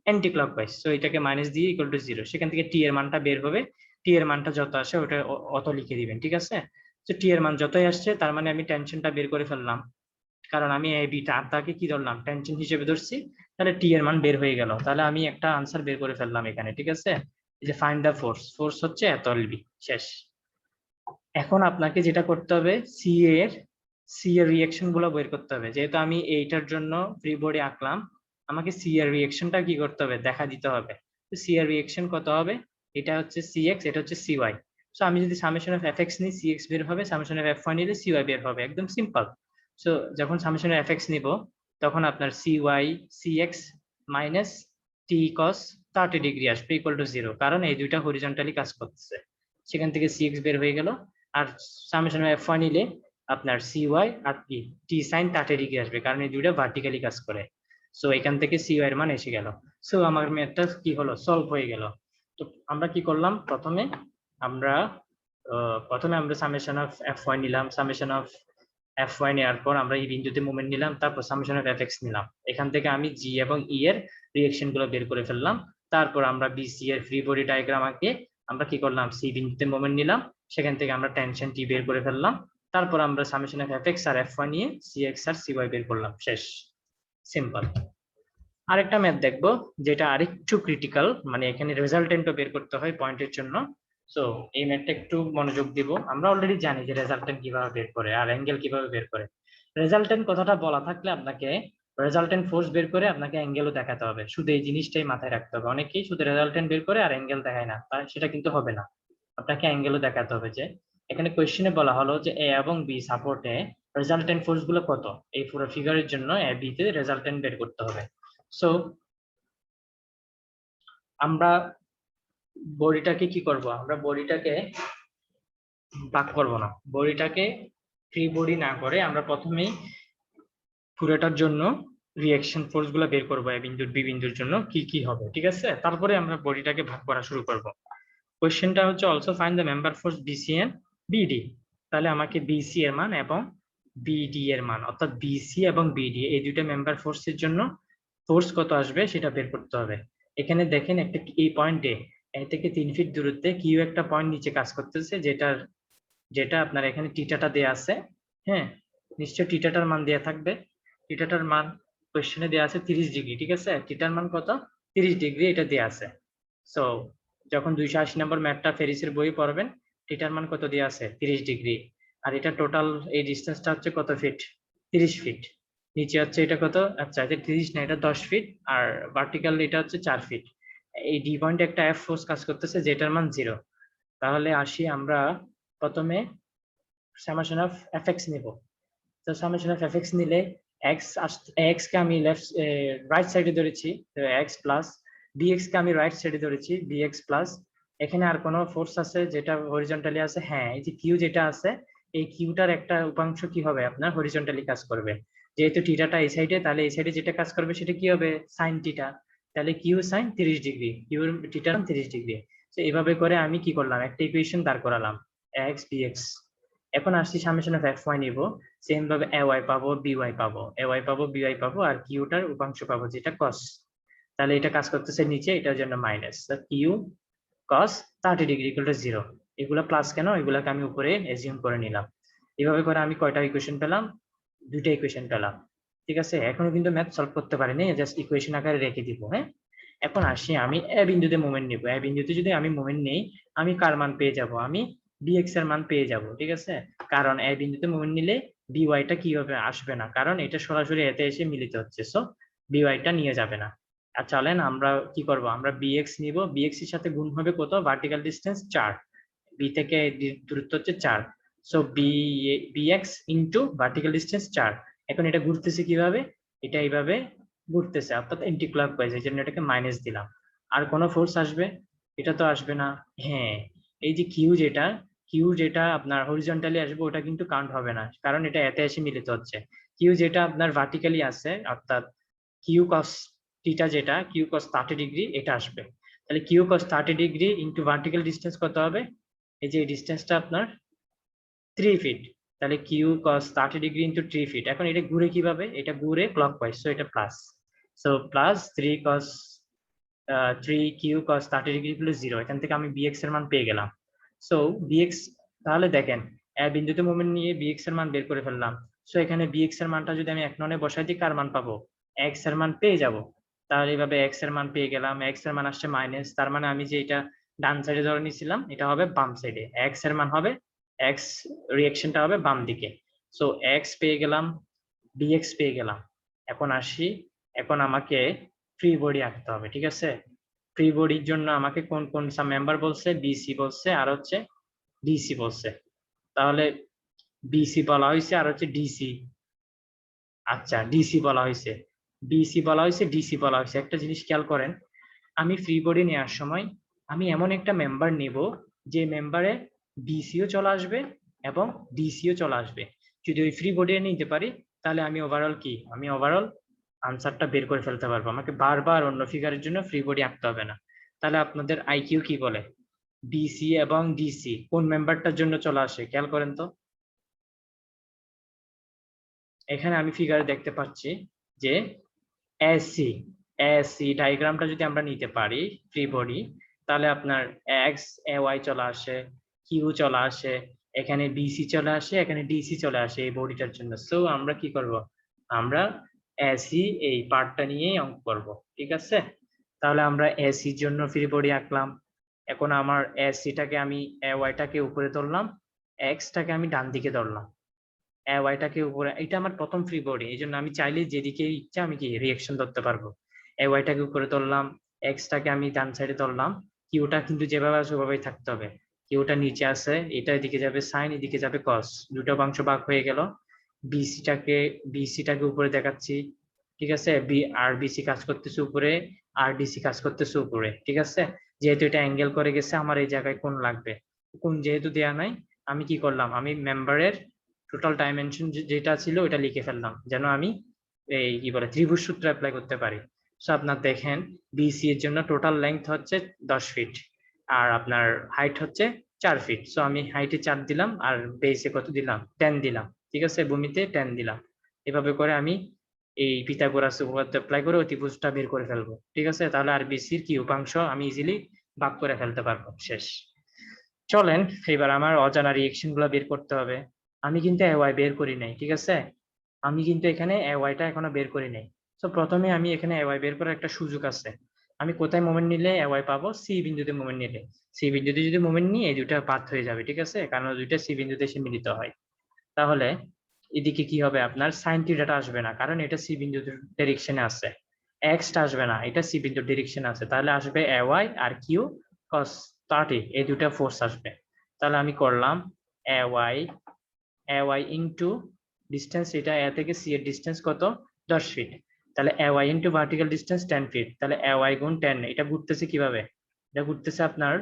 Anti clockwise. সো এটাকে মাইনাস দিয়ে ইকুয়াল টু 0, সেখান থেকে টি এর মানটা বের হবে। টি এর মানটা যত আসে ওটা অত লিখে দিবেন, ঠিক আছে। তো টি এর মান যতই আসছে তার মানে আমি টেনশনটা বের করে ফেললাম, কারণ আমি এই বিটা আরটাকে কি ধরলাম? টেনশন হিসেবে ধরছি। তাহলে টি এর মান বের হয়ে গেল। তাহলে আমি একটা আনসার বের করে ফেললাম এখানে, ঠিক আছে। এই যে ফাইন্ড দ্য ফোর্স, ফোর্স হচ্ছে এত এলবি, শেষ। এখন আপনাকে যেটা করতে হবে, সি এর রিঅ্যাকশন গুলো বের করতে হবে। যেহেতু আমি এইটার জন্য ফ্রি বডি আঁকলাম, আমাকে সি এর রিঅ্যাকশনটা কি করতে হবে? দেখা দিতে হবে। তো সি এর রিঅ্যাকশন কত হবে? এটা হচ্ছে সিএক্স, এটা হচ্ছে সিওয়াই। সো আমি যদি সামেশন অফ এফ এক্স নিই, সিএক্স বের হবে, সামেশন অফ এফ ওয়াই নিলে সিওয়াই বের হবে, একদম সিম্পল। সো যখন সামেশন অফ এফ এক্স নিব, তখন আপনার সিওয়াই সিএক্স মাইনাস টি cos 30 ডিগ্রি আসবে ইকুয়াল টু 0, কারণ এই দুইটা হরিজন্টালি কাজ করতেছে। সেখান থেকে সিএক্স বের হয়ে গেল। আর সামেশন অফ এফ ওয়াই নিলে আপনার সিওয়াই আর কি টি সাইন 30 ডিগ্রি আসবে, কারণ এই দুইটা ভার্টিক্যালি কাজ করে। সো এখান থেকে সিওয়াই এর মান এসে গেল। সো আমার ম্যাথটা কি হলো? সলভ হয়ে গেল। তো আমরা কি করলাম? আমরা প্রথমে আমরা সামেশন অফ এফ ওয়াই নিলাম, সামেশন অফ এফ ওয়াই নেওয়ার পর আমরা এই বিন্দুতে মোমেন্ট নিলাম, তারপর সামেশন অফ এফ এক্স নিলাম। এখান থেকে আমি জি এবং ই এর রিঅ্যাকশন গুলো বের করে ফেললাম। তারপর আমরা বিসি এর ফ্রি বডি ডায়াগ্রাম আঁকে আমরা কি করলাম? সি বিন্দুতে মোমেন্ট নিলাম, সেখান থেকে আমরা টেনশন টি বের করে ফেললাম। তারপর আমরা সামেশন অফ এফ এক্স আর এফ ওয়াই নিয়ে সি এক্স আর সি ওয়াই বের করলাম, শেষ, সিম্পল। আরেকটা ম্যাথ দেখবো যেটা আরেকটু ক্রিটিক্যাল, মানে এখানে রেজাল্টেন্টও বের করতে হয় পয়েন্টের জন্য। সো এই ম্যাথটা একটু মনোযোগ দিব। আমরা অলরেডি জানি যে রেজাল্টেন্ট কিভাবে বের করে আর অ্যাঙ্গেল কিভাবে বের করে। রেজাল্টেন্ট কথাটা বলা থাকলে আপনাকে রেজাল্টেন্ট ফোর্স বের করে আপনাকে অ্যাঙ্গেলও দেখাতে হবে। শুধু এই জিনিসটাই মাথায় রাখতে হবে। অনেকেই শুধু রেজাল্টেন্ট বের করে আর অ্যাঙ্গেল দেখায় না, সেটা কিন্তু হবে না। আপনাকে অ্যাঙ্গেলও দেখাতে হবে। যে এখানে কোয়েশ্চেনে বলা হলো যে এ এবং বি সাপোর্টে রেজাল্টেন্ট ফোর্স গুলো কত, এই পুরো ফিগারের জন্য এ বি তে রেজাল্টেন্ট বের করতে হবে। সো আমরা বডিটাকে কি করব? আমরা বডিটাকে ভাগ করব না, বডিটাকে ফ্রি বডি না করে আমরা প্রথমেই পুরোটার জন্য রিঅ্যাকশন ফোর্স গুলো বের করবো, এ বিন্দুর বি বিন্দুর জন্য কি কি হবে, ঠিক আছে। তারপরে আমরা বডিটাকে ভাগ করা শুরু করব। কোশ্চেনটা হচ্ছে also find the member force BC and BD. তাহলে আমাকে বিসি এর মান এবং বিডি এর মান, অর্থাৎ বিসি এবং বিডি এই দুইটা মেম্বার ফোর্সের জন্য ফোর্স কত আসবে সেটা বের করতে হবে। এখানে দেখেন একটা এই পয়েন্টে এ থেকে 3 ফিট দূরত্বে কিউ একটা পয়েন্ট নিচে কাজ করতেছে, যেটা আপনার এখানে টিটাটা দেয়া আছে। হ্যাঁ, নিশ্চয় টিটাটার মান দেয়া থাকবে। টিটাটার মান কোশ্চেনে দেয়া আছে 30 ডিগ্রি, ঠিক আছে? টিটার মান কত? 30 ডিগ্রি এটা দেয়া আছে। সো যখন 280 নম্বর ম্যাথটা ফেরিসের বই পড়বেন, টিটার মান কত দেয়া আছে? 30 ডিগ্রি। আর এটা টোটাল এই ডিসটেন্সটা হচ্ছে কত ফিট? 30 ফিট। নিচে হচ্ছে এটা কত? আচ্ছা, এটা 30 না, এটা 10 ফিট। আর ভার্টিক্যাল এটা হচ্ছে 4 ফিট। এই ডি পয়েন্টে একটা এফ ফোর্স কাজ করতেছে যেটার মান 0। তাহলে আসি আমরা প্রথমে সামেশন অফ এফএক্স নিব। তো সামেশন অফ এফএক্স নিলে এক্স কে আমি রাইট সাইডে ধরেছি, এক্স প্লাস বিএক্স কে আমি রাইট সাইডে ধরেছি, বিএক্স প্লাস এখানে আর কোনো ফোর্স আছে যেটা হরিজন্টালি আছে? হ্যাঁ, এই যে কিউ যেটা আছে, এই কিউটার একটা উপাংশ কি হবে আপনার? হরিজন্টালি কাজ করবে। যেহেতু টিটাটা এই সাইডে, তাহলে এই সাইডে যেটা কাজ করবে সেটা কি হবে? সাইন টিটা। তাহলে কিউ সাইন 30 ডিগ্রি, কিউ টিটা 30 ডিগ্রি। তো এইভাবে করে আমি কি করলাম? একটা ইকুয়েশন দাঁড় করালাম, এক্স বিএক্স। এখন আসছি সামেশন অফ এফ ওয়াই নিব। সেম ভাবে এ ওয়াই পাবো, বি ওয়াই পাবো, এ ওয়াই পাবো, বি ওয়াই পাবো, আর কিউটার উপাংশ পাবো যেটা কস। তাহলে এটা কাজ করতেছে নিচে, এটার জন্য minus. Q cos 30 degree equal to 0। এগুলা প্লাস কেন? এগুলাকে আমি উপরে এজিউম করে নিলাম। এভাবে করে আমি কয়টা ইকুয়েশন পেলাম? দুইটা ইকুয়েশন পেলাম। ঠিক আছে, এখনো কিন্তু ম্যাথ সলভ করতে পারিনি, জাস্ট ইকুয়েশন আকারে রেখে দিব। হ্যাঁ, এখন আসি আমি এ বিন্দুতে মোমেন্ট নিব। এ বিন্দুতে যদি আমি মোমেন্ট নেই, আমি কার মান পেয়ে যাব? আমি বিএক্স এর মান পেয়ে যাব। ঠিক আছে, কারণ এ বিন্দুতে মোমেন্ট নিলে বিওয়াইটা কি হবে? আসবে না, কারণ এটা সরাসরি এতে এসে মিলিত হচ্ছে। সো বিওয়াইটা নিয়ে যাবে না। আর চলেন আমরা কি করব? আমরা বিএক্স নিব, বিএক্স এর সাথে গুণ হবে কত? ভার্টিক্যাল ডিসটেন্স 4, বি থেকে দূরত্ব হচ্ছে 4। So bx into vertical distance 4। এখন এটা ঘুরতেছে কিভাবে? এটা এইভাবে ঘুরতেছে, অর্থাৎ এন্টি ক্লকওয়াইজ, এই জন্য এটাকে মাইনাস দিলাম। আর কোনো ফোর্স আসবে? এটা তো আসবে না। হ্যাঁ, এই যে কিউ যেটা আপনার হরিজন্টালি আসবে ওটা কিন্তু কাউন্ট হবে না, কারণ এটা এতে এসে মিলিত হচ্ছে। কিউ যেটা আপনার ভার্টিক্যালি আছে, অর্থাৎ কিউ কস টিটা, যেটা কিউ কস 30 ডিগ্রি, এটা আসবে। তাহলে Q cos 30 degree into vertical distance কত হবে? এই যে ডিসটেন্সটা আপনার 3 ফিট। তাহলে Q cos 30 degree into 3 feet. এখন এটা ঘুরে কিভাবে? এটা ঘুরে ক্লকওয়াইজ, সো এটা plus. So plus 3 Q cos 30 degree plus 0। এখান থেকে আমি বিএক্স এর মান পেয়ে গেলাম। সো বিএক্স, তাহলে দেখেন বিন্দুতে মোমেন্ট নিয়ে বিএক্স এর মান বের করে ফেললাম। সো এখানে বিএক্স এর মানটা যদি আমি এক ননে বসাই দিই, কার মান পাবো? এক্স এর মান পেয়ে যাব। তাহলে এইভাবে এক্স এর মান পেয়ে গেলাম। এক্স এর মান আসছে মাইনাস, তার মানে আমি যে এটা ডান সাইডে ধরে নিয়েছিলাম এটা হবে বাম সাইডে। এক্স এর মান হবে, এক্স রিঅ্যাকশনটা হবে বাম দিকে। সো এক্স পেয়ে গেলাম, ডিএক্স পেয়ে গেলাম। এখন আসি, এখন আমাকে ফ্রি বডি আঁকতে হবে। ঠিক আছে, ফ্রি বডির জন্য আমাকে কোন কোন সাম মেম্বার বলছে? বিসি বলছে, আর হচ্ছে ডিসি বলছে। তাহলে বিসি বলা হয়েছে আর হচ্ছে ডিসি। আচ্ছা, ডিসি বলা হয়েছে, বিসি বলা হয়েছে, ডিসি বলা হয়েছে। একটা জিনিস খেয়াল করেন, আমি ফ্রি বডি নেওয়ার সময় আমি এমন একটা মেম্বার নেব যে মেম্বারে বিসিও চলে আসবে এবং ডিসিও চলে আসবে। যদি ওই ফ্রি বডি নিতে পারি, তাহলে আমি ওভারঅল আনসারটা বের করে ফেলতে পারবো। আমাকে বারবার অন্য ফিগারের জন্য ফ্রি বডি আঁকতে হবে না। তাহলে আপনাদের আইকিউ কি বলে? বিসি এবং ডিসি কোন মেম্বারটার জন্য চলে আসে খেয়াল করেন তো। এখানে আমি ফিগারে দেখতে পাচ্ছি যে এসি এসি ডায়াগ্রামটা যদি আমরা নিতে পারি ফ্রি বডি, তাহলে আপনার এক্স এ ওয়াই চলে আসে, কিউ চলে আসে, এখানে বিসি চলে আসে, এখানে ডিসি চলে আসে এই বডিটার জন্য। সো আমরা কি করব? আমরা এসি এই পার্টটা নিয়েই অঙ্ক করব। ঠিক আছে, তাহলে আমরা এসির জন্য ফ্রি বডি আঁকলাম। এখন আমার এসিটাকে আমি এ ওয়াইটাকে উপরে ধরলাম, এক্সটাকে আমি ডান দিকে ধরলাম, ওয়াইটাকে উপরে। এটা আমার প্রথম ফ্রি বডি, এই জন্য আমি চাইলে যেদিকে ইচ্ছা আমি কি রিয়েকশন ধরতে পারবো। ওয়াইটাকে উপরে ধরলাম, এক্সটাকে আমি ডান সাইডে ধরলাম। কিউটা কিন্তু যেভাবে আছে ওভাবেই থাকতে হবে। কিউটা নিচে আছে, এটা এদিকে যাবে সাইন, এদিকে যাবে কস, দুটো অংশ ভাগ হয়ে গেল। বিসিটাকে উপরে দেখাচ্ছি। ঠিক আছে, আর বিসি কাজ করতেছে উপরে, আর ডিসি কাজ করতেছে উপরে। ঠিক আছে, যেহেতু এটা অ্যাঙ্গেল করে গেছে, আমার এই জায়গায় কোণ লাগবে। কোণ যেহেতু দেয়া নাই, আমি কি করলাম? আমি মেম্বারের টোটাল ডাইমেনশন যেটা ছিল ওটা লিখে ফেললাম, যেন আমি এই কি বলে ত্রিভুজ সূত্র অ্যাপ্লাই করতে পারি। সো আপনার দেখেন বিসি এর জন্য টোটাল লেন্থ হচ্ছে 10 ফিট, আর আপনার হাইট হচ্ছে 4 ফিট। সো আমি হাইটে 4 দিলাম আর বেসে কত দিলাম? 10 দিলাম। ঠিক আছে, ভূমিতে tan দিলাম। এভাবে করে আমি এই পিথাগোরাস উপপাদ্য অ্যাপ্লাই করে অতিভুজটা বের করে ফেলবো। ঠিক আছে, তাহলে আরবিসির কি উপাংশ আমি ইজিলি ভাগ করে ফেলতে পারবো। শেষ। চলেন এবার আমার অজানা রিয়েকশন গুলো বের করতে হবে। আমি কিন্তু এওয়াই বের করি নাই, ঠিক আছে, আমি কিন্তু এখানে এওয়াইটা এখনো বের করি নাই। তো প্রথমে আমি এখানে এওয়াই বের করার একটা সুযোগ আছে। আমি কোথায় মোমেন্ট নিলে এওয়াই পাবো? সি বিন্দুতে মোমেন্ট নিলে। সি বিন্দুতে যদি মোমেন্ট নিই এই দুইটা পাথ হয়ে যাবে, ঠিক আছে, কারণ দুইটা সি বিন্দুতে এসে মিলিত হয়। তাহলে এদিকে কি হবে, আপনার সাইন থিটাটা আসবে না, কারণ এটা সি বিন্দুর ডাইরেকশনে আছে। এক্সটা আসবে না, এটা সি বিন্দুর ডাইরেকশনে আছে, তাহলে আসবে এওয়াই আর কিউ cos 30, এই দুটা ফোর্স আসবে। তাহলে আমি করলাম এওয়াই ইনটু ডিসটেন্স, এটা এ থেকে সি এর ডিসটেন্স কত? 10 ফিট। তাহলে AY into vertical distance 10 feet. তাহলে এওয়াই গুণ 10, এটা ঘুরতেছে কিভাবে? এটা ঘুরতেছে আপনার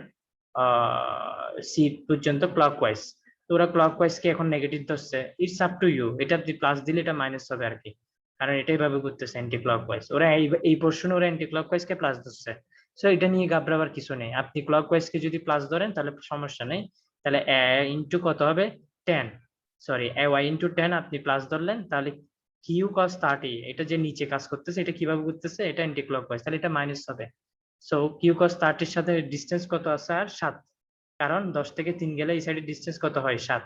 সি পর্যন্ত ক্লকওয়াইজ। তো ওরা ক্লকওয়াইজ কে এখন নেগেটিভ ধরছে, ইটস আপ টু ইউ, এটা আপনি প্লাস দিলে এটা মাইনাস হবে আর কি, কারণ এটাই ভাবে ঘুরতেছে অ্যান্টি ক্লকওয়াইজ। ওরা এই পোর্শনে ওরা অ্যান্টি ক্লকওয়াইজ কে প্লাস ধরছে। সো এটা নিয়ে ঘাবড়াবার কিছু নেই, আপনি ক্লকওয়াইজ কে যদি প্লাস ধরেন তাহলে সমস্যা নেই। তাহলে ইনটু কত হবে? 10, সরি ওয়াই ইনটু 10 আপনি প্লাস ধরলেন, তাহলে কিউ cos 30, এটা যে নিচে কাজ করতেছে এটা কিভাবে করতেছে, এটা অ্যান্টি ক্লকওয়াইজ, তাহলে এটা মাইনাস হবে। সো কিউ cos 30 এর সাথে ডিসটেন্স কত আছে? আর 7, কারণ 10 থেকে 3 গেলে এই সাইডের ডিসটেন্স কত হয়? 7,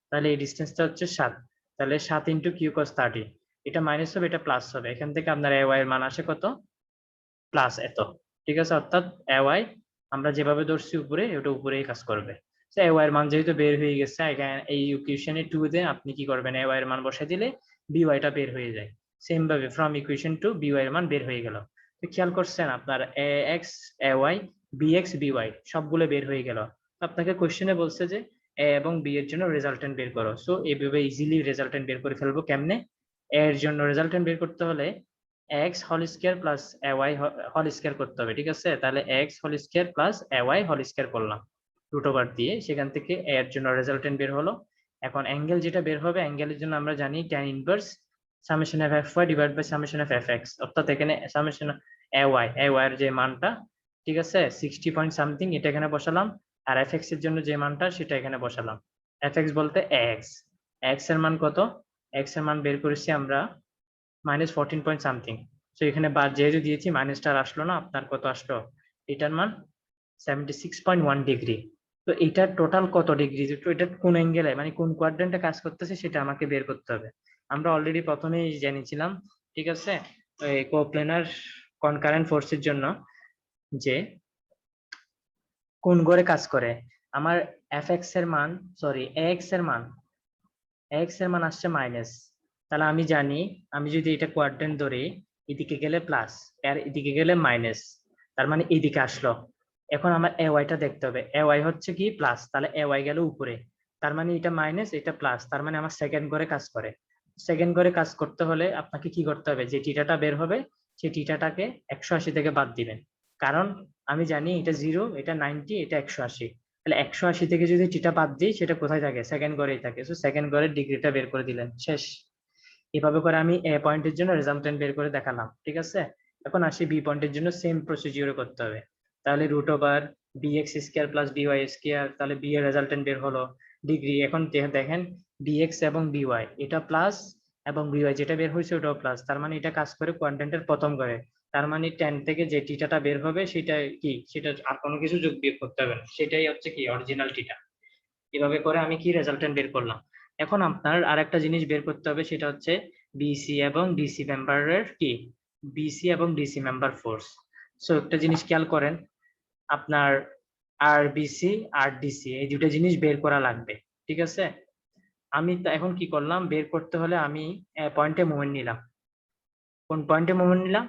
তাহলে এই ডিসটেন্সটা হচ্ছে 7। তাহলে 7 ইনটু কিউ cos 30, এটা মাইনাস হবে, এটা প্লাস হবে। এখান থেকে আপনার ওয়াই এর মান আসে কত? প্লাস এত। ঠিক আছে, অর্থাৎ ওয়াই আমরা যেভাবে ধরছি উপরে, ওটা উপরেই কাজ করবে। ওয়াই এর মান যেহেতু বের হয়ে গেছে, এখানে এই ইকুয়েশনে 2 তে আপনি কি করবেন, ওয়াই এর মান বসাই দিলে বিওয়াই টা বের হয়ে যায়। সেম ভাবে ফ্রম ইকুয়েশন টু বিওয়াই এর মান বের হয়ে গেল। তো খেয়াল করছেন আপনার A X Y B X B Y সবগুলো বের হয়ে গেল। আপনাকে কোশ্চেনে বলছে যে এ এবং বি এর জন্য রেজাল্টেন্ট বের করো। সো এইভাবে ইজিলি রেজাল্টেন্ট বের করে ফেলবো। কেমনে? এর জন্য রেজাল্টেন্ট বের করতে হলে x whole square plus ay whole square করতে হবে, ঠিক আছে। তাহলে x whole square plus ay whole square করলাম রুট ওভার দিয়ে, সেখান থেকে a এর জন্য রেজাল্টেন্ট বের হলো। এখন অ্যাঙ্গেল যেটা বের হবে, অ্যাঙ্গেলের জন্য আমরা জানি tan inverse summation of fy divide by summation of fx, অর্থাৎ এখানে সামেশন ay এর যে মানটা, ঠিক আছে 60 পয়েন্ট সামথিং, এটা এখানে বসালাম। আর fx এর জন্য যে মানটা সেটা এখানে বসালাম। fx বলতে x এর মান কত? x এর মান বের করেছি আমরা -14 পয়েন্ট সামথিং। তো এখানে বার যেহেতু দিয়েছি মাইনাসটা আসলো না, আপনার কত আসলো? এটার মান 76.1 ডিগ্রি। তো এটা টোটাল কত ডিগ্রি, এটা কোন অ্যাঙ্গেলে মানে কোন কোয়াড্রেন্টে কাজ করতেছে সেটা আমাকে বের করতে হবে। আমরা অলরেডি প্রথমেই জেনেছিলাম, ঠিক আছে, কোপ্লেনার কনকারেন্ট ফোর্সের জন্য যে কোন ঘরে কাজ করে। আমার fx এর মান, সরি ax এর মান আসছে মাইনাস। তাহলে আমি জানি আমি যদি এটা কোয়াড্রেন্ট ধরি, এদিকে গেলে প্লাস আর এদিকে গেলে মাইনাস, তার মানে এদিকে আসলো। এখন আমার ওয়াইটা দেখতে হবে, ওয়াই হচ্ছে কি প্লাস, তাহলে ওয়াই গেল উপরে, তার মানে এটা মাইনাস এটা প্লাস, তার মানে আমার সেকেন্ড ঘরে কাজ করে। সেকেন্ড ঘরে কাজ করতে হলে আপনাকে কি করতে হবে, যে টিটাটা বের হবে সেই টিটাটাকে 180 থেকে বাদ দিবেন, কারণ আমি জানি এটা 0, এটা 90, এটা 180। তাহলে 180 থেকে যদি টিটা বাদ দিই সেটা কোথায় থাকে? সেকেন্ড ঘরেই থাকে। সো সেকেন্ড ঘরের ডিগ্রিটা বের করে দিলেন, শেষ। এভাবে করে আমি এ পয়েন্টের জন্য রেজাল্টেন্ট বের করে দেখালাম, ঠিক আছে। এখন আসি বি পয়েন্টের জন্য সেম প্রসিডিউরে করতে হবে। তাহলে root over B X square plus BY square, তাহলে বি এর রেজাল্টেন্ট বের হলো ডিগ্রি। এখন দেখেন বিএক্স এবং বিওয়াই এটা প্লাস, এবং বিওয়াই যেটা বের হয়েছে ওটাও প্লাস, তার মানে এটা কাজ করে কোয়াড্রেন্টের প্রথম ঘরে। তার মানে 10 থেকে যে টিটাটা বের হবে সেটা কি, সেটা আর কোনো কিছু যোগ বিয়োগ করতে হবে না, সেটাই হচ্ছে কি অরিজিনাল টিটা। এভাবে করে আমি কি রেজাল্টেন্ট বের করলাম। এখন আপনার আরেকটা জিনিস বের করতে হবে, সেটা হচ্ছে বিসি এবং ডিসি মেম্বারের কি, বিসি এবং ডিসি মেম্বার ফোর্স। সো একটা জিনিস খেয়াল করেন, আপনার আর বিসি আর ডিসি এই দুটো জিনিস বের করা লাগবে, ঠিক আছে। আমি এখন কি করলাম, বের করতে হলে আমি পয়েন্টে মোমেন্ট নিলাম। কোন পয়েন্টে মোমেন্ট নিলাম?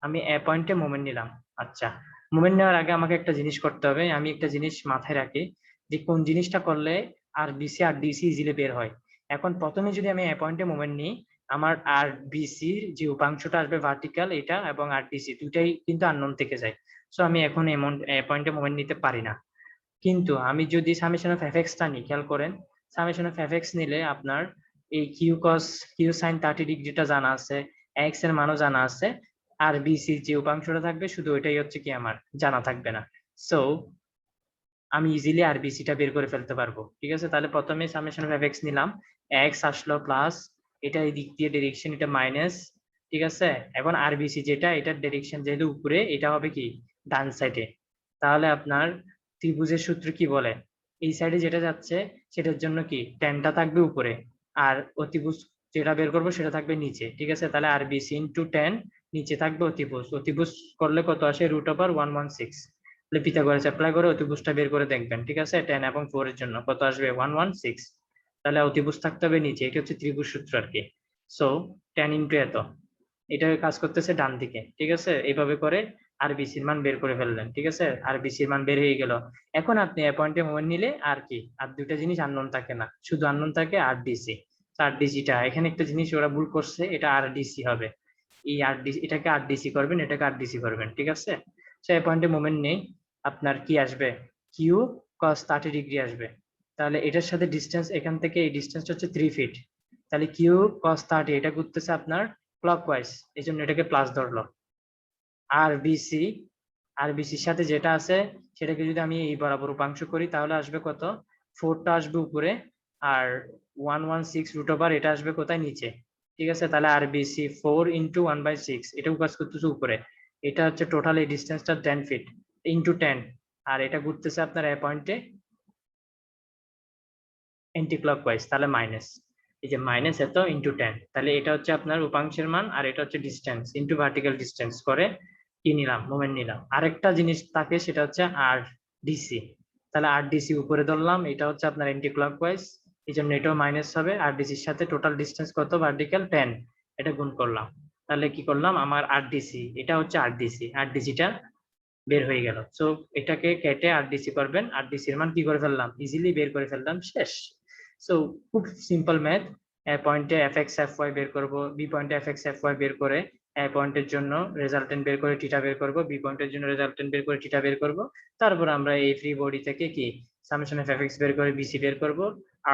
আমি পয়েন্টে মোমেন্ট নিলাম। আচ্ছা, মোমেন্ট নেওয়ার আগে আমাকে একটা জিনিস করতে হবে, আমি একটা জিনিস মাথায় রাখি যে কোন জিনিসটা করলে আর বিসি আর ডিসি ইজিলি বের হয়। এখন প্রথমে যদি আমি পয়েন্টে মোমেন্ট নিই, আমার আর বিসির যে উপাংশটা আসবে ভার্টিক্যাল এটা, এবং আর ডিসি দুটাই কিন্তু আননোন থেকে যায়। সো আমি এখন পয়েন্টে মোমেন্ট নিতে পারি না। কিন্তু আমি যদি সামেশন অফ এফএক্স টা নিই, খেয়াল করেন সামেশন অফ এফএক্স নিলে আপনার এই কিউ সাইন 30 ডিগ্রিটা জানা আছে, এক্স এর মানও জানা আছে, আর বিসি যে উপাংশটা থাকবে শুধু ওইটাই হচ্ছে কি আমার জানা থাকবে না। সো আমি ইজিলি আর বিসিটা বের করে ফেলতে পারবো, ঠিক আছে। তাহলে প্রথমে সামেশন অফ এফএক্স নিলাম, এক্স আসলো প্লাস, এটা এই দিক দিয়ে ডিরেকশন, এটা মাইনাস, ঠিক আছে। এখন আরবিসি যেটা, এটার ডিরেকশন যেহেতু উপরে, এটা হবে কি ডান সাইডে। তাহলে আপনার ত্রিভুজের সূত্র কি বলে, এই সাইডে যেটা যাচ্ছে সেটার জন্য কি টেনটা থাকবে উপরে, আর অতিভুজ যেটা বের করবো সেটা থাকবে নিচে, ঠিক আছে। তাহলে আরবিসি ইন্টু 10, নিচে থাকবে অতিভুজ, অতিভুজ করলে কত আসে √116। তাহলে পিথাগোরাস অ্যাপ্লাই করে অতিভুজটা বের করে দেখবেন, ঠিক আছে। 10 এবং 4 এর জন্য কত আসবে 116। তাহলে অতিভুজ থাকতে হবে নিচে, এটা হচ্ছে ত্রিভুজ সূত্র আর কি। সো 10 ইন্টু এত, এটা কাজ করতেছে ডান দিকে, ঠিক আছে। এইভাবে করে আরবিসির মান বের করে ফেললেন, ঠিক আছে। আরবিসির মান বের হয়ে গেল। এখন আপনি এ পয়েন্টে মোমেন্ট নিলে আর কি, আর দুইটা জিনিস আননোন থাকে না, শুধু আননোন থাকে আরডিসি। আরডিসিটা এখানে একটা জিনিস ওরা ভুল করছে, এটা আরডিসি হবে। এই আরডিসি, এটাকে আরডিসি করবেন, এটাকে আরডিসি করবেন, ঠিক আছে। সো এই পয়েন্টে মোমেন্ট নেই, আপনার কি আসবে, কিউ cos 30 ডিগ্রি আসবে। তাহলে এটার সাথে ডিসটেন্স, এখান থেকে এই ডিসটেন্সটা হচ্ছে 3 ফিট। তাহলে কিউ cos 30, এটা ঘুরতেছে আপনার ক্লকওয়াইজ, এই জন্য এটাকে প্লাস ধরলো। আর বিসি, আর বিসির সাথে যেটা আছে সেটাকে যদি আমি এই বরাবর উপাংশ করি তাহলে আসবে কত, 4টা আসবে উপরে, আর 116 এটা আসবে কোথায়, নিচে, ঠিক আছে। তাহলে আর বিসি 4 ইন্টু 1/6, এটাও কাজ করতেছে উপরে। এটা হচ্ছে টোটাল এই ডিস্টেন্সটা 10 ফিট ইন্টু 10, আর এটা ঘুরতেছে আপনার এ পয়েন্টে এন্টি ক্লকওয়াইজ, তাহলে মাইনাস, এই যে মাইনাস এত ইন্টু 10। তাহলে এটা হচ্ছে আপনার উপাংশের মান, আর এটা হচ্ছে ডিস্টেন্স ইন্টু ভার্টিক্যাল ডিস্টেন্স করে কি নিলাম, মোমেন্ট নিলাম। আরেকটা জিনিস থাকে সেটা হচ্ছে আর ডিসি। তাহলে আর ডিসি উপরে ধরলাম, এটা হচ্ছে আপনার এন্টি ক্লকওয়াইজ, এই জন্য এটাও মাইনাস হবে। আর ডিসির সাথে টোটাল ডিস্টেন্স কত ভার্টিক্যাল 10, এটা গুণ করলাম। তাহলে কি করলাম, আমার আর ডিসি, এটা হচ্ছে আর ডিসি, আর ডিসিটা বের হয়ে গেল। সো এটাকে কেটে আরডিসি করবেন, আরডিসি এর মান কি করে ফেললাম, ইজিলি বের করে ফেললাম, শেষ। সো খুব সিম্পল ম্যাথ। এ পয়েন্টে এফ এক্স এফ ওয়াই বের করব, বি পয়েন্টে এফ এক্স এফ ওয়াই বের করে এ পয়েন্টের জন্য রেজাল্টেন্ট বের করে থিটা বের করব, বি পয়েন্টের জন্য রেজাল্টেন্ট বের করে থিটা বের করব। তারপর আমরা এই ফ্রি বডি থেকে কি সামেশন অফ এফ এক্স বের করে বিসি বের করব,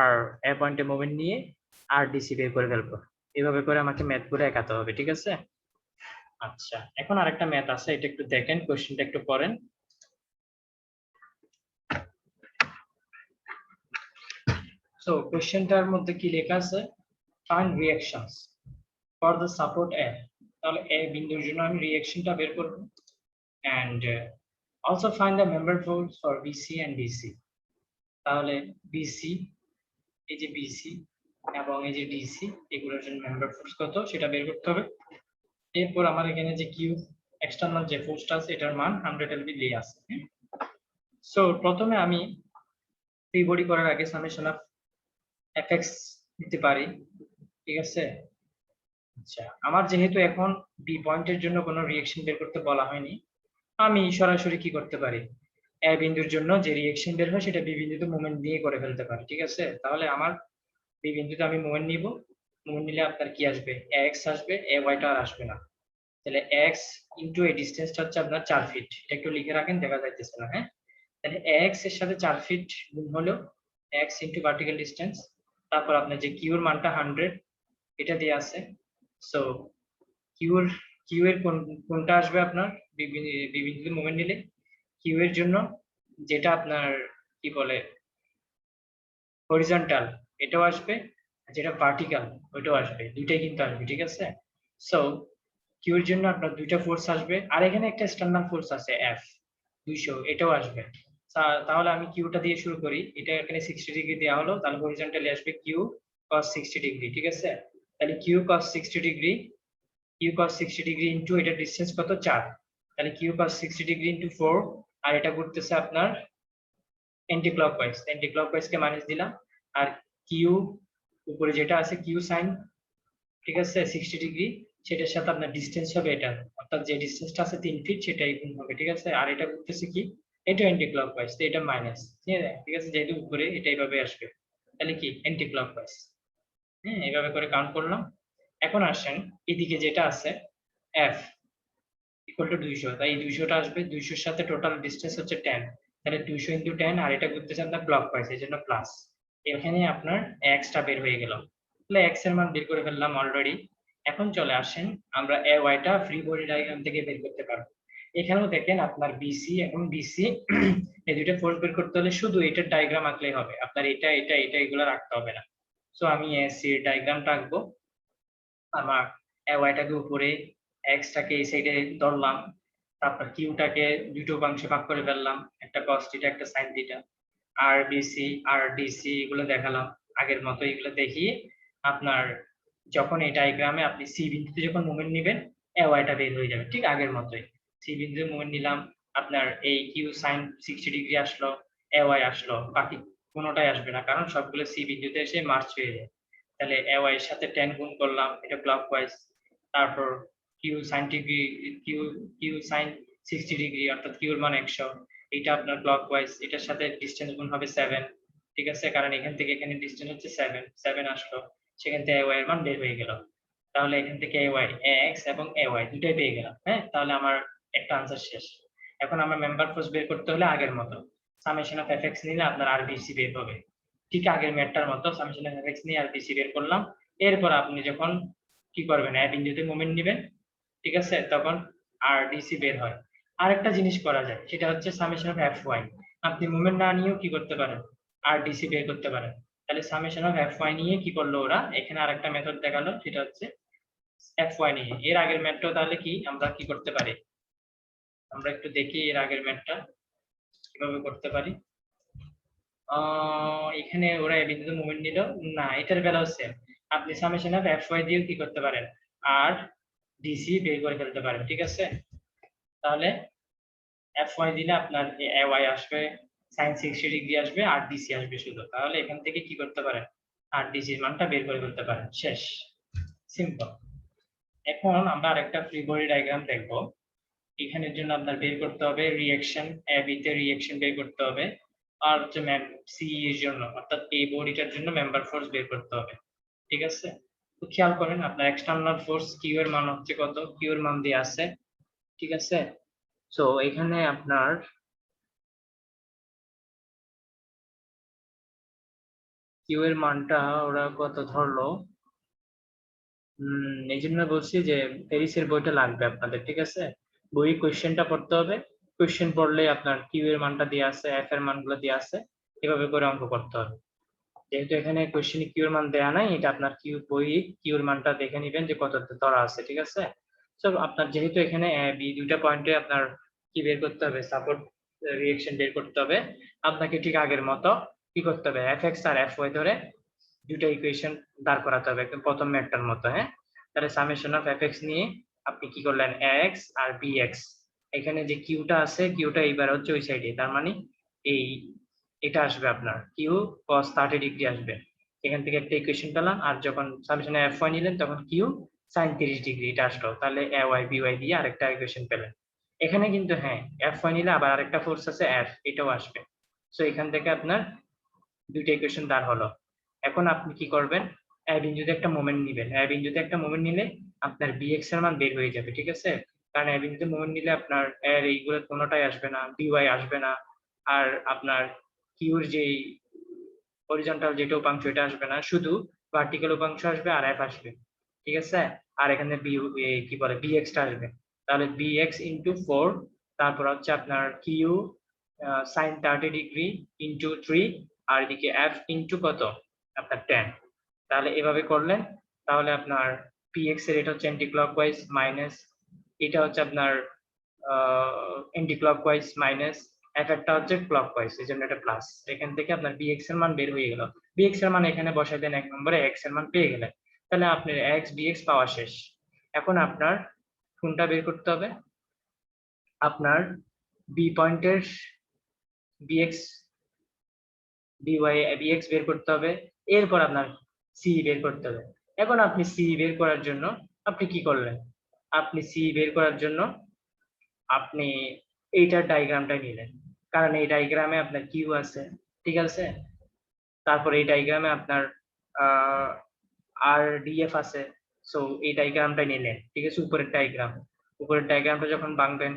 আর এ পয়েন্টে মোমেন্ট নিয়ে আর ডিসি বের করে ফেলবো। এভাবে করে আমাকে ম্যাথ করে একাতে হবে, ঠিক আছে। আচ্ছা, এখন আরেকটা ম্যাথ আছে, এটা একটু দেখেন, কোশ্চেনটা একটু পড়েন। সো কোশ্চেনটার মধ্যে কি লেখা আছে, find reactions for the support A. তাহলে এ বিন্দুর জন্য আমি রিঅ্যাকশনটা বের করব, and also find the member force for BC and DC. তাহলে বিসি, এই যে বিসি এবং এই যে ডিসি, এগুলোর জন্য মেম্বার ফোর্স কত সেটা বের করতে হবে। এরপর আমার এখানে যে কিউ এক্সটার্নাল যে ফোর্সটা আছে এটার মান 100 এলবি দিয়ে আছে। সো প্রথমে আমি ফ্রি বডি করার আগে সামেশন অফ এফএক্স দিতে পারি, ঠিক আছে। আচ্ছা, আমার যেহেতু এখন বি পয়েন্টের জন্য কোনো রিঅ্যাকশন বের করতে বলা হয়নি, আমি সরাসরি কি করতে পারি, এ বিন্দুর জন্য যে রিঅ্যাকশন বের হয় সেটা বি বিন্দুতে মোমেন্ট নিয়ে করে ফেলতে পারি, ঠিক আছে। তাহলে আমার বি বিন্দুতে আমি মোমেন্ট নিব, মোমেন্ট নিলে আপনার কি আসবে, এক্স আসবে, এ ওয়াইটা আর আসবে না। তাহলে এক্স ইন্টু এই ডিসটেন্সটা হচ্ছে আপনার 4 ফিট, এটা একটু লিখে রাখেন, দেখা যাইতেছে না, হ্যাঁ। তাহলে এক্স এর সাথে 4 ফিট গুণ হলো এক্স ইন্টু ভার্টিক্যাল ডিসটেন্স, তারপর আপনার যে কিউর মানটা 100 এটা দিয়ে আছে। সো কিউর, কিউ এর কোনটা আসবে আপনার বিবিন্দুতে মোমেন্ট নিলে, কিউ এর জন্য যেটা আপনার কি বলে হরিজন্টাল, এটাও আসবে, আর যেটা ভার্টিক্যাল ওইটাও আসবে, দুইটাই কিন্তু আসবে, ঠিক আছে। সো কিউ এর জন্য আপনার দুইটা ফোর্স আসবে, আর এখানে একটা স্ট্যান্ডার্ড ফোর্স আছে এফ 200, এটাও আসবে। তাহলে আমি কিউটা দিয়ে শুরু করি, এটা এখানে 60 ডিগ্রি দেওয়া হলো, তাহলে হরিজন্টালি আসবে কিউ cos 60 ডিগ্রি, ঠিক আছে। তাহলে Q cos 60 degree, Q cos 60 degree into এটা ডিসটেন্স কত 4, তাহলে কিউ cos 60 ডিগ্রি ইন্টু 4, আর এটা করতেছে আপনার অ্যান্টি ক্লকওয়াইজ, অ্যান্টি ক্লকওয়াইজ কে মাইনাস দিলাম, আর কিউ উপরে যেটা আছে কিউ সাইন, ঠিক আছে 60 ডিগ্রি, সেটার সাথে আপনার ডিসটেন্স হবে এটা, অর্থাৎ যে ডিসটেন্সটা আছে 3 ফিট সেটাই গুণ হবে, ঠিক আছে। আর এটা করতেছে কি, এটা অ্যান্টি ক্লকওয়াইজ, তো এটা মাইনাস, ঠিক আছে, যেহেতু উপরে এটা এইভাবে আসবে, তাহলে কি অ্যান্টি ক্লকওয়াইজ। হ্যাঁ, এইভাবে করে কাউন্ট করলাম। এখন আসেন এদিকে যেটা আছে এফ ইকুয়াল টু 200, তাই এই 200টা আসবে, 200 এর সাথে টোটাল ডিসটেন্স হচ্ছে 10, তাহলে 200 ইনটু 10, আর এটা করতেছে আপনার ক্লকওয়াইজ, এই জন্য প্লাস। এখানে আপনার x টা বের হয়ে গেল, তাহলে x এর মান বের করে ফেললাম অলরেডি। এখন চলে আসেন আমরা এ ওয়াইটা ফ্রি বডি ডায়াগ্রাম থেকে বের করতে পারবো। এখানেও দেখেন আপনার বিসি এবং ডিসি এই দুইটা ফোর্স বের করতে হলে শুধু এটার ডায়াগ্রাম আঁকলেই হবে, আপনার এটা এটা এটা এগুলো রাখতে হবে না। সো আমি এসি এর ডায়াগ্রামটা আঁকবো। আমার ওয়াইটাকে উপরে, এক্সটাকে এই সাইডে ধরলাম, তারপর কিউটাকে দুটো অংশে ভাগ করে ফেললাম, একটা কস থিটা একটা সাইন থিটা, আর বিসি আর ডিসি এগুলো দেখালাম আগের মতো। এগুলো দেখিয়ে আপনার যখন এই ডায়াগ্রামে আপনি সি বিন্দুতে যখন মোমেন্ট নেবেন, ওয়াইটা বের হয়ে যাবে ঠিক আগের মতোই। সি বিন্দুতে মোমেন্ট নিলাম, আপনার এই কিউ সাইন 60 ডিগ্রি আসলো, ওয়াই আসলো, বাকি কোনোটাই আসবে না কারণ সবগুলো সি বিন্দুতে এসে মার্চ হয়ে যায়। তাহলে ওয়াই এর সাথে 10 গুণ করলাম, এটা ক্লকওয়াইজ। তারপর Q sine degree, Q Q sine 60 degree অর্থাৎ কিউর মান 100, এটা আপনার ক্লকওয়াইজ, এটার সাথে ডিসটেন্স গুণ হবে 7, ঠিক আছে, কারণ এখান থেকে এখানে ডিসটেন্স হচ্ছে 7, 7 আসলো, সেখান থেকে ওয়াই এর মান বের হয়ে গেল। তাহলে এখান থেকে ওয়াই এক্স এবং ওয়াই দুটাই পেয়ে গেলাম। হ্যাঁ, তাহলে আমার একটা আনসার শেষ। এখন আমার মেম্বার ফোর্স বের করতে হলে আগের মতো সামেশন অফ এফ এক্স নিলে আপনার আরবিসি বের হবে, ঠিক আগের ম্যাটটার মতো সামেশন অফ এফ এক্স নিয়ে আরবিসি বের করলাম। এরপর আপনি যখন কি করবেন, এ বিন্দুতে মোমেন্ট নেবেন, ঠিক আছে, তখন আরডিসি বের হয়। আরেকটা জিনিস করা যায়, সেটা হচ্ছে সামেশন অফ এফ ওয়াই। আপনি মোমেন্ট না নিয়েও কি করতে পারেন, আরডিসি বের করতে পারেন। তাহলে সামেশন অফ এফ ওয়াই নিয়ে কি করলো ওরা, এখানে আরেকটা মেথড দেখালো, সেটা হচ্ছে এফ ওয়াই নিয়ে। এর আগের ম্যাথটাও তাহলে কি আমরা কি করতে পারি, আমরা একটু দেখি এর আগের ম্যাথটা কিভাবে করতে পারি। এখানে ওরা এ বিন্দুতে মোমেন্ট নিল না, এটার বেলাও সেম। আপনি সামেশন অফ এফ ওয়াই দিয়েও কি করতে পারেন, আর ডিসি বের করে ফেলতে পারেন, ঠিক আছে। তাহলে এফ ওয়াই দিলে আপনার এ ওয়াই আসবে, সাইন 60 ডিগ্রি আসবে, আর ডিসি আসবে শুধু। তাহলে এখান থেকে কি করতে পারেন, আর ডিসির মানটা বের করে ফেলতে পারেন, শেষ, সিম্পল। এখন আমরা আরেকটা ফ্রি বডি ডায়াগ্রাম দেখবো। এখানের জন্য আপনার বের করতে হবে রিঅ্যাকশন, এ বি তে রিঅ্যাকশন বের করতে হবে, আর হচ্ছে সি এর জন্য অর্থাৎ এই বডিটার জন্য মেম্বার ফোর্স বের করতে হবে, ঠিক আছে। তো খেয়াল করেন আপনার এক্সটার্নাল ফোর্স কিউ এর মান হচ্ছে কত, কিউ এর মান দিয়ে আছে, ঠিক আছে। সো এখানে আপনার কিউ এর মানটা ওরা কত ধরলো, এই জন্য বলছি যে প্যারিসের বইটা লাগবে আপনাদের, ঠিক আছে। বই কোয়েশ্চেনটা পড়তে হবে, কোয়েশ্চেন পড়লে আপনার কিউ এর মানটা দিয়ে আছে, এফ এর মানগুলো দিয়ে আছে, এভাবে করে অঙ্ক করতে হবে। যেহেতু এখানে কোয়েশ্চেনে কিউ এর মান দেয়া নাই, এটা আপনার কিউ বই কিউ এর মানটা দেখে নেবেন যে কত ধরা আছে, ঠিক আছে। তো আপনার যেহেতু এখানে এ বি দুইটা পয়েন্টে আপনার কি বের করতে হবে, সাপোর্ট রিঅ্যাকশন বের করতে হবে, আপনাকে ঠিক আগের মতো কি করতে হবে, এফ এক্স আর এফ ওয়াই ধরে দুটো ইকুয়েশন দাঁড় করাতে হবে একদম প্রথম ম্যাটটার মতো। হ্যাঁ, তাহলে সামেশন অফ এফ এক্স নিয়ে আপনি কি করলেন, এক্স আর বি এক্স, এখানে যে কিউটা আছে কিউটা এইবার হচ্ছে ওই সাইডে, তার মানে এই এটা আসবে আপনার কিউ cos 30 ডিগ্রি আসবে, এখান থেকে একটা ইকুয়েশন পেলাম। আর যখন সামেশন এফ ওয়াই নিলেন তখন কিউ sin 30 ডিগ্রি এটা আসলো, তাহলে এ ওয়াই বি ওয়াই দিয়ে আরেকটা ইকুয়েশন পেলেন। এখানে কিন্তু হ্যাঁ, এফ ওয়াই নিলে আবার আরেকটা ফোর্স আছে এফ, এটাও আসবে। সো এখান থেকে আপনার দুইটা ইকুয়েশন দাঁড় হলো। এখন আপনি কি করবেন, এ বিন্দুতে একটা মোমেন্ট নিবেন, এ বিন্দুতে একটা মোমেন্ট নিলে আপনার বিএক্স এর মান বের হয়ে যাবে, ঠিক আছে। কারণ এ বিন্দুতে মোমেন্ট নিলে আপনার এর এইগুলো কোনোটাই আসবে না, বিওয়াই আসবে না, আর আপনার কিউর যে হরিজন্টাল যেটা উপাংশ এটা আসবে না, শুধু ভার্টিক্যাল উপাংশ আসবে আর এফ আসবে, ঠিক আছে। আর এখানে বি কি বলে বিএক্স টা আসবে, তাহলে বিএক্স ইন্টু 4, তারপর হচ্ছে আপনার কিউ সাইন 30 ডিগ্রি ইন্টু 3, আর এদিকে এফ ইন্টু কত আপনার 10। তাহলে এভাবে করলেন, তাহলে আপনার পিএক্স এর এটা হচ্ছে অ্যান্টি ক্লকওয়াইজ মাইনাস, এটা হচ্ছে আপনার অ্যান্টি ক্লকওয়াইজ মাইনাস, এফ একটা হচ্ছে ক্লকওয়াইজ, এই জন্য এটা প্লাস। এখান থেকে আপনার বিএক্স এর মান বের হয়ে গেল, বিএক্স এর মান এখানে বসাই দেন, এক নম্বরে এক্স এর মান পেয়ে গেলেন, তাহলে আপনার এক্স বিএক্স পাওয়া শেষ। এখন আপনার কোনটা বের করতে হবে, আপনার বি পয়েন্টের বিএক্স বিওয়াই বিএক্স বের করতে হবে, এরপর আপনার সি বের করতে হবে। এখন আপনি সি বের করার জন্য আপনি কি করলেন, আপনি সি বের করার জন্য আপনি এইটার ডায়াগ্রামটা নিলেন, কারণ এই ডায়াগ্রামে আপনার কিউ আছে, ঠিক আছে। তারপর এই ডায়াগ্রামে আপনার আর ডিএফ আছে, সো এই ডায়াগ্রামটা নিলেন, ঠিক আছে। উপরের ডায়াগ্রামটা যখন ভাঙবেন,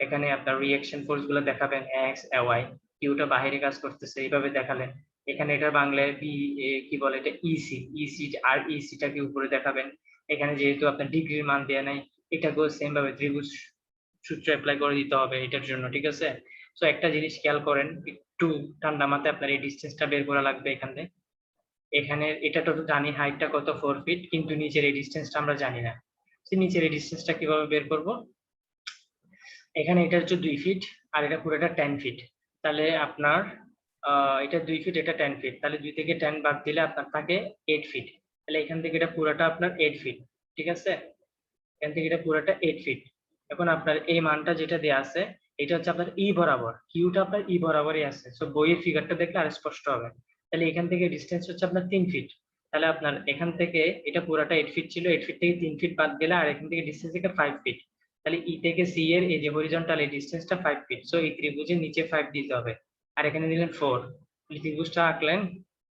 এখানে আপনার রিঅ্যাকশন ফোর্স গুলো দেখাবেন, এক্স ওয়াই, কিউটা বাইরে কাজ করতেছে এইভাবে দেখালেন। এখানে এটা বাংলে বি কি বলে এটা ইসি, ইসি আর ইসিটাকে উপরে দেখাবেন। এখানে যেহেতু আপনার ডিগ্রির মান দেয়া নাই, এটাকেও সেম ভাবে ত্রিভুজ সূত্র অ্যাপ্লাই করে দিতে হবে এটার জন্য, ঠিক আছে। সো একটা জিনিস খেয়াল করেন, একটু ঠান্ডা মাথায় আপনার এই ডিসটেন্সটা বের করা লাগবে এখান থেকে। এখানে এটা তো জানি হাইটটা কত 4 ফিট, কিন্তু নিচের এই ডিসটেন্সটা আমরা জানি না। নিচের এই ডিসটেন্সটা কিভাবে বের করব? এখানে এটা হচ্ছে 2 ফিট আর এটা পুরোটা 10 ফিট। তাহলে আপনার এটা 2 ফিট, এটা 10 ফিট, তাহলে 2 থেকে 10 বাদ দিলে আপনার থাকে 8 ফিট। তাহলে এখান থেকে এটা পুরোটা আপনার 8 ফিট, ঠিক আছে? এখান থেকে এটা পুরোটা 8 ফিট। এখন আপনার এই মানটা যেটা দেয়া আছে এটা হচ্ছে আপনার ই বরাবর, কিউটা আপনার ই বরাবরই আছে। সো বইয়ের ফিগারটা দেখলে আর স্পষ্ট হবে। তাহলে এখান থেকে ডিসটেন্স হচ্ছে আপনার 3 ফিট। তাহলে আপনার এখান থেকে এটা পুরোটা 8 ফিট ছিল, 8 ফিট থেকে 3 ফিট বাদ দিলে আর এখান থেকে ডিসটেন্স থেকে 5 ফিট। তাহলে ই থেকে সি এর এই যে হরিজন্টাল এই ডিসটেন্সটা 5 ফিট। সো এই ত্রিভুজের নিচে 5 দিতে হবে, আর এখানে দিলেন 4। ত্রিভুজটা আঁকলেন,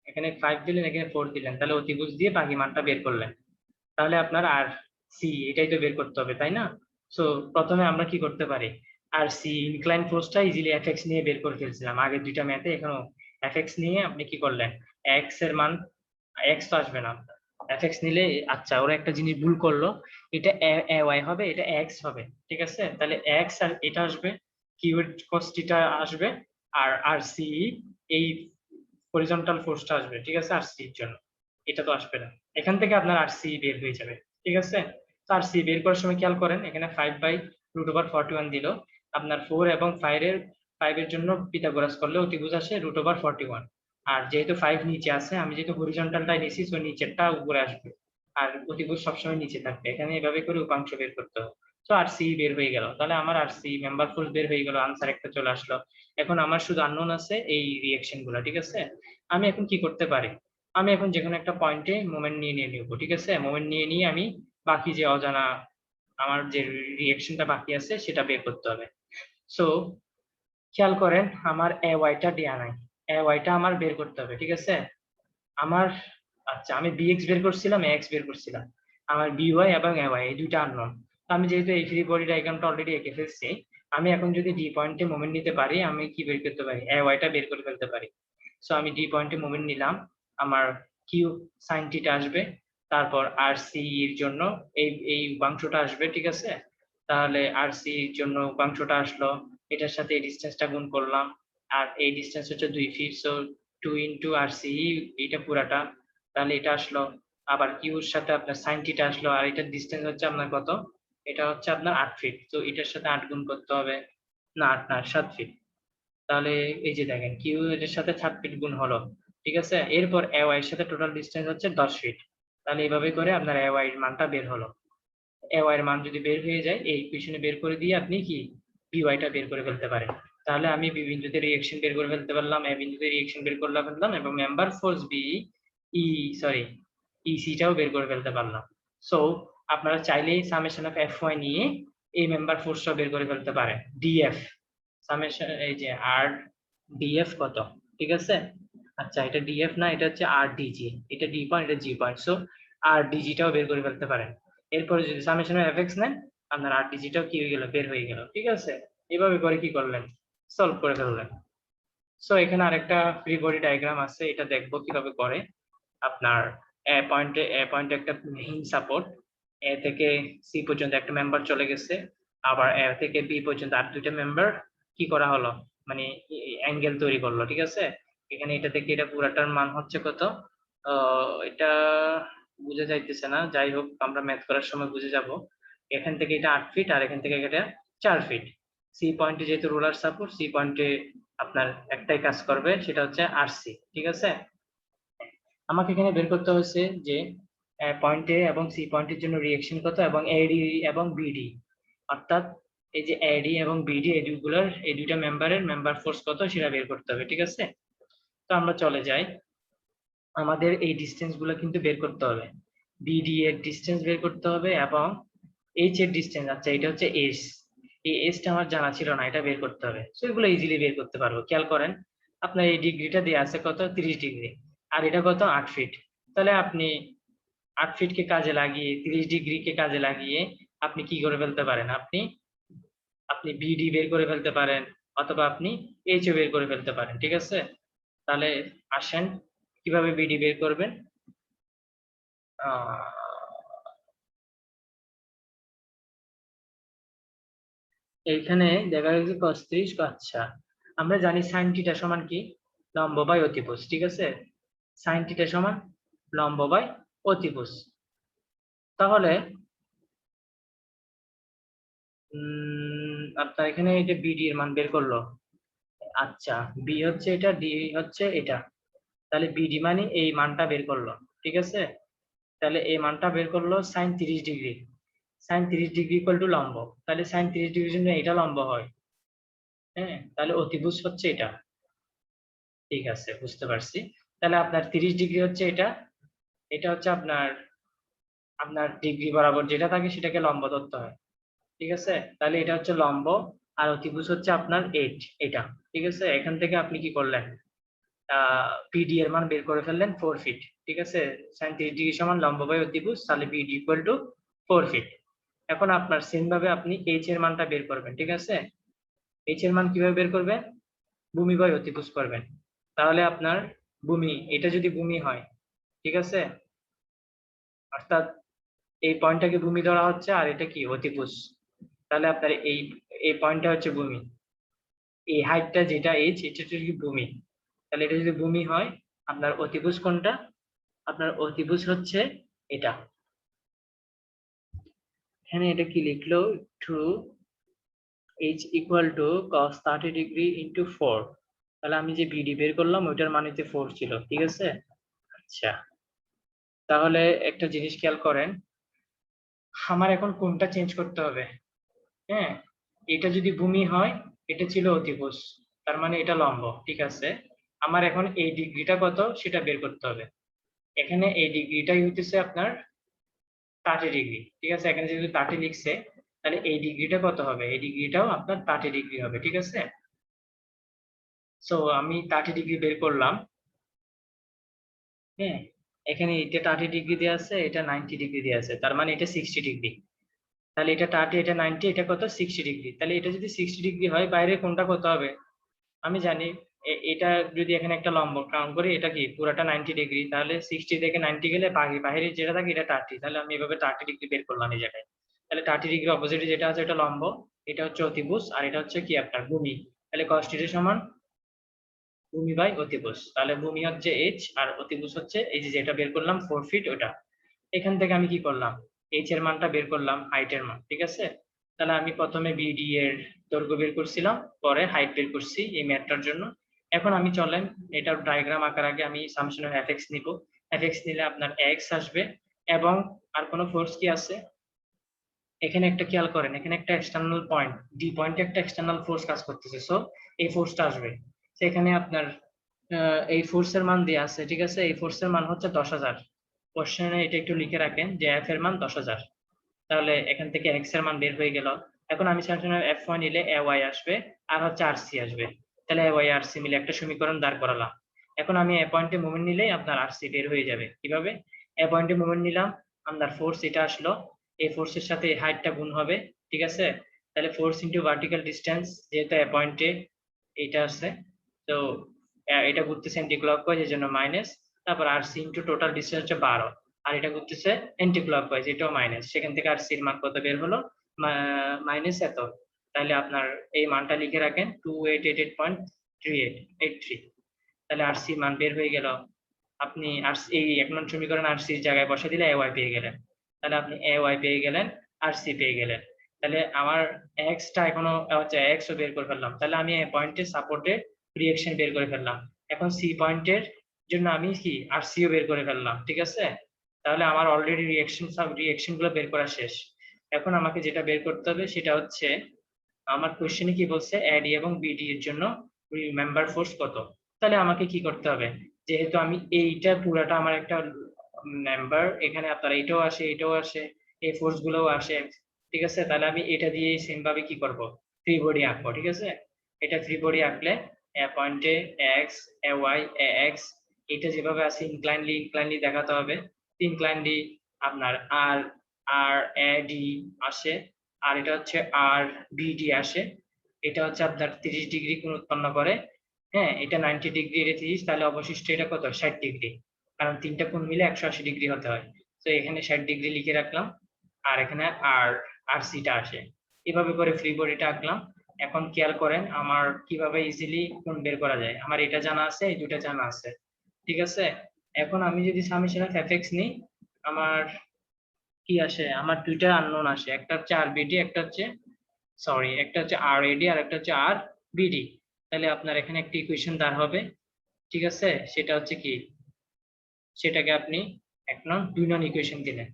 এখানে 5 দিলেন, এখানে 4 দিলেন, তাহলে অতিভুজ দিয়ে বাকি মানটা বের করলেন। তাহলে আপনার আর সি এটাই তো বের করতে হবে, তাই না? সো প্রথমে আমরা কি করতে পারি, আর সি ইনক্লাইন ফোর্সটা ইজিলি এফএক্স নিয়ে বের করে ফেলছিলাম আগের দুইটা ম্যাথে। এখানেও এফএক্স নিয়ে আপনি কি করলেন, এক্স এর মান, এক্স তো আসবে না, এফএক্স নিলে। আচ্ছা, ওরা একটা জিনিস ভুল করলো, এটা এ ওয়াই হবে, এটা এক্স হবে, ঠিক আছে? তাহলে এক্স আর এটা আসবে, কিউ এর cos থিটা আসবে, আর আর সি এই হরিজন্টাল ফোর্সটা আসবে, ঠিক আছে? আর সি এর জন্য এটা তো আসবে না। এখান থেকে আপনার আর সি বের হয়ে যাবে, ঠিক আছে? তো আর সি বের করার সময় খেয়াল করেন, এখানে 5/√41 দিল। আপনার 4 এবং 5 এর জন্য পিথাগোরাস করলে অতিভুজ আসে √41। আর যেহেতু 5 নিচে আছে, আমি যেহেতু হরিজন্টালটাই নিছি, সো নিচেরটা উপরে আসবে, আর অতিভুজ সবসময় নিচে থাকবে। এখানে এভাবে করে উপাংশ বের করতে হবে। তো আর সি বের হয়ে গেল, তাহলে আমার আর সি মেম্বার ফোর্স বের হয়ে গেল, আনসার একটা চলে আসলো। এখন আমার শুধু আননোন আছে এই রিঅ্যাকশন গুলো, ঠিক আছে? আমি এখন কি করতে পারি, আমি এখন যে কোনো একটা পয়েন্টে মোমেন্ট নিয়ে নিব, ঠিক আছে? মোমেন্ট নিয়ে নিয়ে আমি বাকি যে অজানা আমার যে রিঅ্যাকশনটা বাকি আছে সেটা বের করতে হবে। সো খেয়াল করেন, আমার এ ওয়াইটা দেয়া নাই, এ ওয়াইটা আমার বের করতে হবে, ঠিক আছে? আমার, আচ্ছা, আমি বিএক্স বের করছিলাম, এক্স বের করছিলাম, আমার বিওয়াই এবং এ ওয়াই এই দুইটা আননোন। আমি যেহেতু এই ফ্রি বডি ডায়াগ্রামটা অলরেডি এঁকে ফেলছি, আমি এখন যদি ডি পয়েন্টে মোমেন্ট নিতে পারি, আমি কি বের করতে পারি, এ ওয়াইটা বের করে ফেলতে পারি। সো আমি ডি পয়েন্টে মোমেন্ট নিলাম, আমার কিউ সাইন থিটা আসবে, তারপর আর সি এর জন্য এই এই উপাংশটা আসবে, ঠিক আছে? তাহলে আর সি এর জন্য উপাংশটা আসলো, এটার সাথে এই ডিসটেন্সটা গুণ করলাম, আর এই ডিসটেন্স হচ্ছে 2 ফিট, সো 2 ইনটু আর সি, এটা পুরাটা। তাহলে এটা আসলো, আবার কিউর সাথে আপনার সাইন থিটা আসলো, আর এটার ডিসটেন্স হচ্ছে আপনার কত, এটা হচ্ছে আপনার 8 ফিট। তো এটার সাথে 8 গুণ করতে হবে, না 8 না 7 ফিট। তাহলে এই যে দেখেন কিউ এর সাথে 7 ফিট গুণ হলো, ঠিক আছে? এরপর এ ওয়াই এর সাথে টোটাল ডিসটেন্স হচ্ছে 10 ফিট। তাহলে এইভাবে করে আপনার এ ওয়াই এর মানটা বের হলো। এ ওয়াই এর মান যদি বের হয়ে যায়, এই ইকুয়েশনে বের করে দিয়ে আপনি কি বি ওয়াইটা বের করে ফেলতে পারেন। তাহলে আমি বি বিন্দুতে রিঅ্যাকশন বের করে ফেলতে পারলাম, এ বিন্দুতে রিঅ্যাকশন বের করে ফেললাম, এবং member force B E sorry ইসিটাও বের করে ফেলতে পারলাম। সো আপনারা চাইলেই সামেশন অফ এফ ওয়াই নিয়ে এই মেম্বার ফোর্সটা বের করে ফেলতে পারেন। ডিএফ সামেশন, এই যে আর ডিএফ কত, ঠিক আছে? আচ্ছা, এটা ডিএফ না, এটা হচ্ছে আর ডিজি, এটা ডি পয়েন্ট, এটা জি পয়েন্ট। সো আর ডিজিটাও বের করে ফেলতে পারেন। এরপরে যদি সামেশন অফ এফএক্স নেন, আপনার আর ডিজিটাও কি হয়ে গেল, বের হয়ে গেল, ঠিক আছে? এভাবে করে কি করলেন, সলভ করে ফেললেন। সো এখানে আরেকটা ফ্রি বডি ডায়াগ্রাম আছে, এটা দেখবো কিভাবে করে। আপনার এ পয়েন্টে একটা হিম সাপোর্ট, এ থেকে সি পর্যন্ত একটা মেম্বার চলে গেছে, আবার এ থেকে বি পর্যন্ত আর দুইটা মেম্বার কি করা হলো, মানে অ্যাঙ্গেল তৈরি করলো, ঠিক আছে? এখানে এটা থেকে এটা পুরাটার মান হচ্ছে কত, এটা বুঝে যাইতেছে না, যাই হোক আমরা ম্যাথ করার সময় বুঝে যাব। এখান থেকে এটা 8 ফিট, আর এখান থেকে এটা 4 ফিট। সি পয়েন্টে যেহেতু রোলার সাপোর্ট, সি পয়েন্টে আপনার একটাই কাজ করবে, সেটা হচ্ছে আরসি, ঠিক আছে? আমাকে এখানে বের করতে হচ্ছে যে পয়েন্ট এ এবং সি পয়েন্টের জন্য রিঅ্যাকশন কত, এবং এডি এবং বিডি, অর্থাৎ এই যে এডি এবং বিডি এই দুইগুলোর এই দুইটা মেম্বারের মেম্বার ফোর্স কত সেটা বের করতে হবে, ঠিক আছে? তো আমরা চলে যাই, আমাদের এই ডিসটেন্স গুলো কিন্তু বের করতে হবে। বিডি এর ডিসটেন্স বের করতে হবে, এবং এইচ এর ডিসটেন্স, আচ্ছা এটা হচ্ছে এস, এই এসটা আমার জানা ছিল না, এটা বের করতে হবে। সো এগুলো ইজিলি বের করতে পারবো। খেয়াল করেন, আপনার এই ডিগ্রিটা দেওয়া আছে কত, 30 ডিগ্রি, আর এটা কত, 8 ফিট। তাহলে আপনি 8 ফিটকে কাজে লাগিয়ে, 30 ডিগ্রিকে কাজে লাগিয়ে আপনি কি করে ফেলতে পারেন, আপনি আপনি বিডি বের করে ফেলতে পারেন, অথবা আপনি এইচ বের করে ফেলতে পারেন, ঠিক আছে? তাহলে আসেন কিভাবে বিডি বের করবেন। এইখানে দেখা যাচ্ছে cos 30, আচ্ছা আমরা জানি sin থিটা সমান কি, লম্ব বাই অতিভুজ, ঠিক আছে? সাইন থিটা সমান লম্ব বাই অতিভুজ। তাহলে আপনার এখানে এটা বিডি এর মান বের করলো। আচ্ছা, বি হচ্ছে এটা, ডি হচ্ছে এটা, তাহলে বিডি মানে এই মানটা বের করলো। ঠিক আছে, তাহলে এই মানটা বের করলো sine 30 degree. Sine 30 degree equal to লম্ব, তাহলে সাইন 30 ডিগ্রির জন্য এটা লম্ব হয়। হ্যাঁ, তাহলে অতিভুজ হচ্ছে এটা। ঠিক আছে, বুঝতে পারছি। তাহলে আপনার 30 ডিগ্রি হচ্ছে এটা, এটা হচ্ছে আপনার আপনার ডিগ্রি বরাবর যেটা থাকে সেটাকে লম্ব ধরতে হয়। ঠিক আছে, তাহলে এটা হচ্ছে লম্ব, আর অতিভুজ হচ্ছে আপনার 8 এটা। ঠিক আছে, এখান থেকে আপনি কি করলেন, বিডি এর মান বের করে ফেললেন 4 ফিট। ঠিক আছে, সাইন 30 ডিগ্রি সমান লম্ব বাই অতিভুজ, তাহলে বিডি ইকুয়াল টু 4 ফিট। এখন আপনার সেম ভাবে আপনি এইচ এর মানটা বের করবেন। ঠিক আছে, এইচ এর মান কিভাবে বের করবেন, ভূমি বাই অতিভুজ করবেন। তাহলে আপনার ভূমি, এটা যদি ভূমি হয়, ঠিক আছে, অর্থাৎ এই পয়েন্টটাকে ভূমি ধরা হচ্ছে আর এটা কি অতিভুজ, তাহলে আপনার এই এই পয়েন্টটা হচ্ছে ভূমি, এই হাইটটা যেটা এইচ এটা হচ্ছে কি ভূমি। তাহলে এটা যদি ভূমি হয়, আপনার অতিভুজ কোনটা, আপনার অতিভুজ হচ্ছে এটা। এখানে এটা কি লিখলো, two H equal to cos 30 degree into 4। তাহলে আমি যে বিডি বের করলাম ওইটার মান হচ্ছে 4 ছিল। ঠিক আছে, আচ্ছা, তাহলে একটা জিনিস খেয়াল করেন, আমার এখন কোনটা চেঞ্জ করতে হবে। হ্যাঁ, এটা যদি ভূমি হয়, এটা ছিল অতিভুজ, তার মানে এটা লম্ব। ঠিক আছে, আমার এখন এই ডিগ্রিটা কত সেটা বের করতে হবে। এখানে এই ডিগ্রিটাই হইতেছে আপনার 30 ডিগ্রি। ঠিক আছে, এখানে যেহেতু 30 লিখছে, তাহলে এই ডিগ্রিটা কত হবে, এই ডিগ্রিটাও আপনার 30 ডিগ্রি হবে। ঠিক আছে, সো আমি 30 ডিগ্রি বের করলাম। হ্যাঁ, এখানে এটা 30 ডিগ্রি দিয়ে আছে, এটা 90 ডিগ্রি দিয়ে আছে, তার মানে এটা 60 ডিগ্রি। তাহলে এটা 30, এটা 90, এটা কত 60 ডিগ্রি। তাহলে এটা যদি 60 ডিগ্রি হয়, বাইরে কোনটা কত হবে আমি জানি। এটা যদি এখানে একটা লম্ব কাউন্ট করি, এটা কি পুরাটা 90 ডিগ্রি, তাহলে 60 থেকে 90 গেলে বাইরে যেটা থাকে এটা 30। তাহলে আমি এভাবে 30 ডিগ্রি বের করলাম এই জায়গায়। তাহলে 30 ডিগ্রি অপোজিটে যেটা আছে এটা লম্ব, এটা হচ্ছে অতিভুজ, আর এটা হচ্ছে কি আপনার ভূমি। তাহলে cos θ সমান ভূমি বাই অতিভুজ। তাহলে ভূমি হচ্ছে এইচ আর অতিভুজ হচ্ছে এই যে যেটা বের করলাম 4 ফিট ওটা। এখান থেকে আমি কি করলাম, এইচ এর মানটা বের করলাম, হাইটের মান। ঠিক আছে, তাহলে আমি প্রথমে বিডি এর দৈর্ঘ্য বের করছিলাম, পরে হাইট বের করছি এই ম্যাথটার জন্য। এখন আমি চলেন এটা ডায়াগ্রাম আকার আগে আমি সামসুন এফএক্স নিব। এফএক্স নিলে আপনার এক্স আসবে, এবং আর কোনো ফোর্স কি আছে, এখানে একটা খেয়াল করেন, এখানে একটা এক্সটার্নাল পয়েন্ট ডি পয়েন্টে একটা এক্সটার্নাল ফোর্স কাজ করতেছে, সো এই ফোর্সটা আসবে। সেখানে আপনার এই ফোর্সের মান দেয়া আছে। ঠিক আছে, এই ফোর্সের মান হচ্ছে 10,000। কোশ্চেনে এটা একটু লিখে রাখেন যে এফ এর মান 10,000। তাহলে এখান থেকে এক্স এর মান বের হয়ে গেল। এখন আমি সামনে এফ ওয়াই নিলে এ ওয়াই আসবে, আর হচ্ছে আর সি আসবে। তাহলে এ ওয়াই আর সি মিলে একটা সমীকরণ দাঁড় করালাম। এখন আমি এ পয়েন্টে মুভমেন্ট নিলেই আপনার আর সি বের হয়ে যাবে। কিভাবে, এ পয়েন্টে মুভমেন্ট নিলাম, আপনার ফোর্স এটা আসলো, এই ফোর্সের সাথে হাইটটা গুণ হবে। ঠিক আছে, তাহলে ফোর্স ইন্টু ভার্টিক্যাল ডিস্টেন্স, যেহেতু এ পয়েন্টে এইটা আছে, তো এটা ঘুরতেছে অ্যান্টি ক্লকওয়াইজ, এর জন্য মাইনাস। তারপর আর সি ইন্টু টোটাল ডিস্টেন্স হচ্ছে 12, আর এটা ঘুরতেছে অ্যান্টি ক্লকওয়াইজ, এটাও মাইনাস। সেখান থেকে আর সির মান কত বের হলো, মাইনাস এত। তাহলে আপনার এই মানটা লিখে রাখেন 2888.3883। তাহলে আর সি মান বের হয়ে গেল। আপনি আর এই 1 নং সমীকরণ আর সির জায়গায় বসে দিলে এ ওয়াই পেয়ে গেলেন। তাহলে আপনি এ ওয়াই পেয়ে গেলেন, আর সি পেয়ে গেলেন। তাহলে আমার এক্স টা এখনো হচ্ছে এক্স ও বের করে ফেললাম। তাহলে আমি এই পয়েন্টে সাপোর্টের রিঅ্যাকশন বের করে ফেললাম। এখন সি পয়েন্টের জন্য আমি কি আর সিও বের করে ফেললাম। ঠিক আছে, তাহলে আমার অলরেডি রিঅ্যাকশন গুলো বের করা শেষ। এখন আমাকে যেটা বের করতে হবে সেটা হচ্ছে, আমার কোশ্চেনে কি বলছে, এডি এবং বিডি এর জন্য মেম্বার ফোর্স কত। তাহলে আমাকে কি করতে হবে, যেহেতু আমি এইটা পুরাটা আমার একটা মেম্বার, এখানে আপনার এটাও আসে এটাও আসে, এই ফোর্স গুলোও আসে। ঠিক আছে, তাহলে আমি এটা দিয়ে সেম ভাবে কি করব, ফ্রি বডি আঁকবো। ঠিক আছে, এটা ফ্রি বডি আঁকলে পয়েন্টে x, A Y, A x, এটা যেভাবে আছে ইনক্লাইনলি দেখাতে হবে। ইনক্লাইনলি আপনার আর আর এ ডি আসে, আর এটা হচ্ছে আর বিডি আসে। এটা হচ্ছে আপনার 30 ডিগ্রি কোণ উৎপন্ন করে। হ্যাঁ, এটা 90 ডিগ্রি, এটা 30, তাহলে অবশিষ্ট এটা কত 60 ডিগ্রি, কারণ তিনটা কোণ মিলে 180 ডিগ্রি হতে হয়। তো এখানে 60 ডিগ্রি লিখে রাখলাম, আর এখানে আর আর সিটা আসে। এভাবে করে ফ্রি বডিটা আঁকলাম। এখন খেয়াল করেন আমার কিভাবে ইজিলি কোণ বের করা যায়। আমার এটা জানা আছে, এই দুটা জানা আছে। ঠিক আছে, এখন আমি যদি সামেশন অফ এফএক্স নিই, আমার কি আসে, আমার দুইটা আননোন আসে, একটা হচ্ছে আরবিডি, একটা হচ্ছে একটা হচ্ছে আর এডি আর একটা হচ্ছে আর বিডি। তাহলে আপনার এখানে একটা ইকুয়েশন দাঁড় হবে, ঠিক আছে? সেটা হচ্ছে কি, সেটাকে আপনি 1 নং 2 নং ইকুয়েশন দিলেন।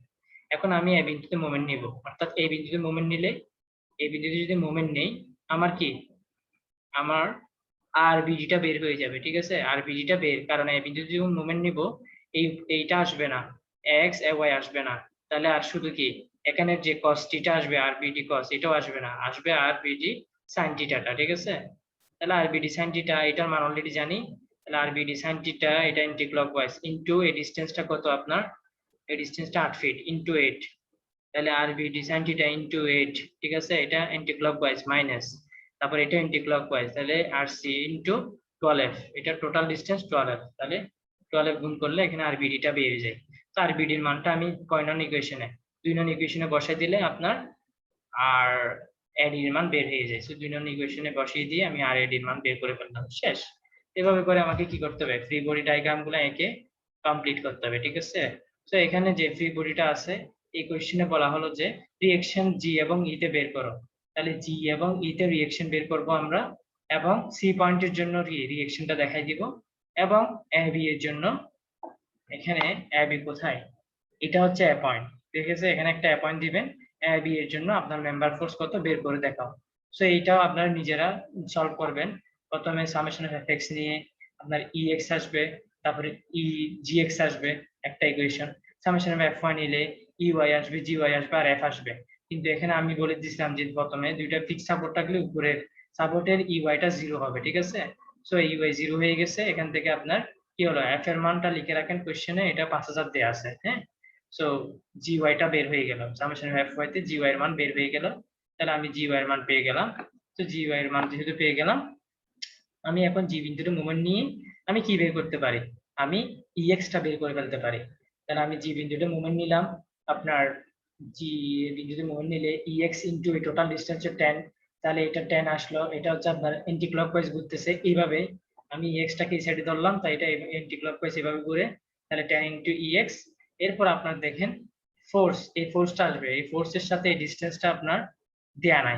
এখন আমি এই বিন্দুতে মোমেন্ট নিব, অর্থাৎ এই বিন্দুতে মোমেন্ট নিলে, এই বিন্দুতে যদি মোমেন্ট নেই, আমার কি, আমার আর বিডিটা বের হয়ে যাবে, ঠিক আছে? আর বিডিটা বের, কারণ এই বিন্দুতে যখন মোমেন্ট নিব, এইটা আসবে না, এক্স ওয়াই আসবে না, তাহলে আর শুধু কি এখানে যে cos থিটা আসবে, আর বিডি cos, এটাও আসবে না, আসবে আর বিডি sin থিটাটা, ঠিক আছে? তাহলে আর বিডি sin থিটা, এটার মান অলরেডি জানি। তাহলে আর বিডি sin থিটা, এটা এন্টি ক্লকওয়াইজ ইনটু এই ডিসটেন্সটা কত আপনার, এই ডিসটেন্সটা 8 ফিট ইনটু 8। তাহলে আর বিডি sin থিটা ইনটু 8, ঠিক আছে? এটা এন্টি ক্লকওয়াইজ মাইনাস, তারপর এটা এন্টি ক্লকওয়াইজ, তাহলে আর সি ইনটু 12, এটা টোটাল ডিসটেন্স 12, তাহলে 12 গুণ করলে এখানে আর বিডিটা বেরিয়ে যায়। তো আর বিডির মানটা আমি কয় নং ইকুয়েশনে, 2 নং ইকুয়েশনে বসাই দিলে আপনার আর এডির মান বের হয়ে যায়। সো 2 নং ইকুয়েশনে বসিয়ে দিয়ে আমি আর এডির মান বের করে ফেললাম, শেষ। এভাবে করে আমাকে কি করতে হবে, ফ্রি বডি ডায়াগ্রাম গুলো একে কমপ্লিট করতে হবে, ঠিক আছে? তো এখানে যে ফ্রি বডিটা আছে, এই কোশ্চেনে বলা হলো যে রিঅ্যাকশন জি এবং ই তে বের করো। তাহলে জি এবং ই তে রিঅ্যাকশন বের করব আমরা, এবং সি পয়েন্টের জন্য রিঅ্যাকশনটা দেখাই দিব, এবং এ বি এর জন্য, এখানে এ বি কোথায়, এটা হচ্ছে এ পয়েন্ট, ঠিক আছে? এখানে একটা এ পয়েন্ট দিবেন, এ বি এর জন্য আপনার মেম্বার ফোর্স কত বের করে দেখাও। সো এইটাও আপনারা নিজেরা সলভ করবেন। প্রথমে সামেশন অফ এফএক্স নিয়ে আপনার ই এক্স আসবে, তারপরে ই জি এক্স আসবে একটা equation, summation of F Y নিলে ই ওয়াই আসবে, জি ওয়াই আসবে, আর এফ আসবে। কিন্তু এখানে আমি বলে দিছিলাম যে প্রথমে দুইটা ফিক্স সাপোর্ট থাকলে উপরে সাপোর্টের ই ওয়াইটা 0 হবে, ঠিক আছে? সো ই ওয়াই 0 হয়ে গেছে, এখান থেকে আপনার কি হলো, এফ এর মানটা লিখে রাখেন কোশ্চেনে, এটা 5000 দেয়া আছে, হ্যাঁ? সো জি ওয়াইটা বের হয়ে গেল, সামেশন অফ এফ ওয়াই তে জি ওয়াই এর মান বের হয়ে গেল। তাহলে আমি জি ওয়াই এর মান পেয়ে গেলাম। তো জি ওয়াই এর মান যেহেতু পেয়ে গেলাম, আমি এখন জি বিন্দুতে মোমেন্ট নিয়ে আমি কি বের করতে পারি, আমি ইএক্স টা বের করে ফেলতে পারি। তাহলে আমি জি বিন্দুতে মোমেন্ট নিলাম, আপনার জি বিন্দুতে মোমেন্ট নিলে ইএক্স ইনটু এই টোটাল ডিসটেন্স হচ্ছে 10, তাহলে এটা 10 আসলো, এটা হচ্ছে আপনার এন্টি ক্লকওয়াইজ ঘুরতেছে এইভাবে, আমি ইএক্স টাকে এই সাইডে ধরলাম, তাই এটা এন্টি ক্লকওয়াইজ এভাবে ঘুরে, তাহলে 10 ইনটু ইএক্স। এরপর আপনার দেখেন ফোর্স, এই ফোর্সটা আসবে, এই ফোর্সের সাথে এই ডিসটেন্সটা আপনার দেয়া নাই,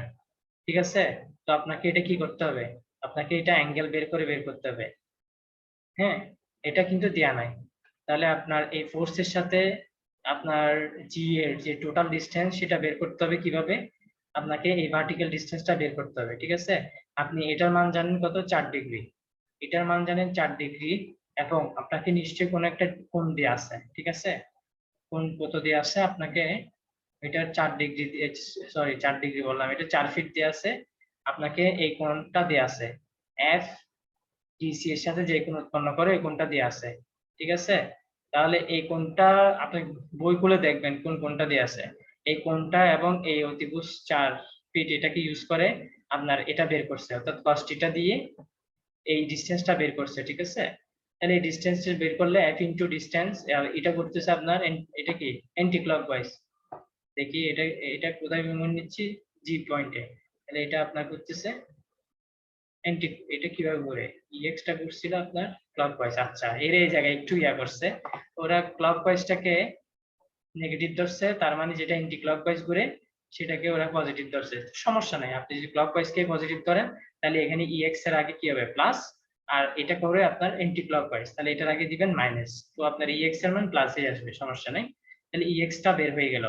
ঠিক আছে? তো আপনাকে এটা কি করতে হবে, আপনাকে এটা অ্যাঙ্গেল বের করে বের করতে হবে, হ্যাঁ? এটা কিন্তু দেয়া নাই। তাহলে আপনার এই ফোর্সের সাথে আপনার জি এর যে টোটাল ডিসটেন্স সেটা বের করতে হবে কিভাবে, আপনাকে এই ভার্টিক্যাল ডিসটেন্সটা বের করতে হবে, ঠিক আছে? আপনি এটার মান জানেন কত, 4 ডিগ্রি, এটার মান জানেন 4 ডিগ্রি, এবং আপনাকে নিশ্চয়ই কোনো একটা কোণ দেয়া আছে, ঠিক আছে? কোণ কত দেয়া আছে আপনাকে, এটা 4 ডিগ্রি, সরি 4 ডিগ্রি বললাম, এটা 4 ফিট দেয়া আছে, আপনাকে এই কোণটা দেয়া আছে, এফ ডিসি এর সাথে যে কোণ উৎপন্ন করে এই কোণটা দেয়া আছে, ঠিক আছে? তাহলে এই কোণটা আপনি বই খুলে দেখবেন কোন কোণটা দেয়া আছে, এই কোণটা এবং এই অতিভুজ 4 ফিট এটাকে ইউজ করে আপনার এটা বের করছে, অর্থাৎ cos থিটা দিয়ে এই ডিসটেন্সটা বের করছে, ঠিক আছে? তাহলে এই ডিসটেন্সটা বের করলে f ইনটু ডিসটেন্স, এটা করতেছে আপনার এটা কি অ্যান্টি ক্লকওয়াইজ, দেখি এটা, এটা কোথায় মোমেন্ট নিচ্ছি, জি পয়েন্টে, তাহলে এটা আপনার করতেছে অ্যান্টি, এটা কিভাবে ঘুরে, ইএক্স টা ঘুরছিল আপনার ক্লকওয়াইজ, আচ্ছা এর এই জায়গায় একটু করছে, ওরা ক্লকওয়াইজটাকে নেগেটিভ ধরছে, তার মানে যেটা অ্যান্টি ক্লকওয়াইজ ঘুরে সেটাকে ওরা পজিটিভ ধরছে, সমস্যা নাই, আপনি যদি ক্লকওয়াইজ কে পজিটিভ ধরেন তাহলে এখানে ইএক্স এর আগে কি হবে প্লাস, আর এটা করে আপনার অ্যান্টি ক্লকওয়াইজ, তাহলে এটার আগে দিবেন মাইনাস, তো আপনার ইএক্স এর মান প্লাসে আসবে, সমস্যা নাই। তাহলে ইএক্স টা বের হয়ে গেল,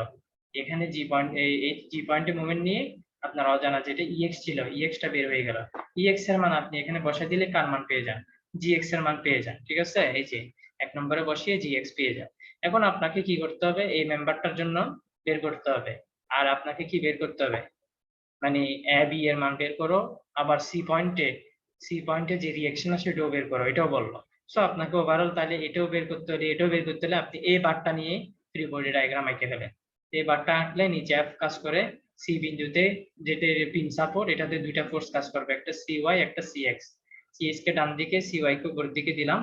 এখানে জি পয়েন্ট, এই জি পয়েন্টে মোমেন্ট নিয়ে আপনার অজানা যেটা ইএক্স ছিল, ইএক্স টা বের হয়ে গেল, ইএক্স এর মান আপনি এখানে বসাই দিলে কার মান পেয়ে যান, জিএক্স এর মান পেয়ে যান, ঠিক আছে? এই যে 1 নম্বরে বসিয়ে জিএক্স পেয়ে যান। এখন আপনাকে কি করতে হবে, এই মেম্বারটার জন্য বের করতে হবে, আর আপনাকে কি বের করতে হবে, মানে এ বি এর মান বের করো, আবার সি পয়েন্টে যে রিঅ্যাকশন আছে সেটাও বের করো, এটাও বললো। সো আপনাকে ওভারঅল তাহলে এটাও বের করতে হলে এটাও বের করতে হলে আপনি এই বারটা নিয়ে ফ্রি বডি ডায়াগ্রাম এঁকে ফেলেন। এই বারটা আঁকলে নিচে এফ কাজ করে, সি বিন্দুতে যেটা পিন সাপোর্ট, এটাতে দুইটা ফোর্স কাজ করবে, একটা সি ওয়াই একটা সি এক্স, সি এক্স কে ডান দিকে, সি ওয়াই কে উপর দিকে দিলাম,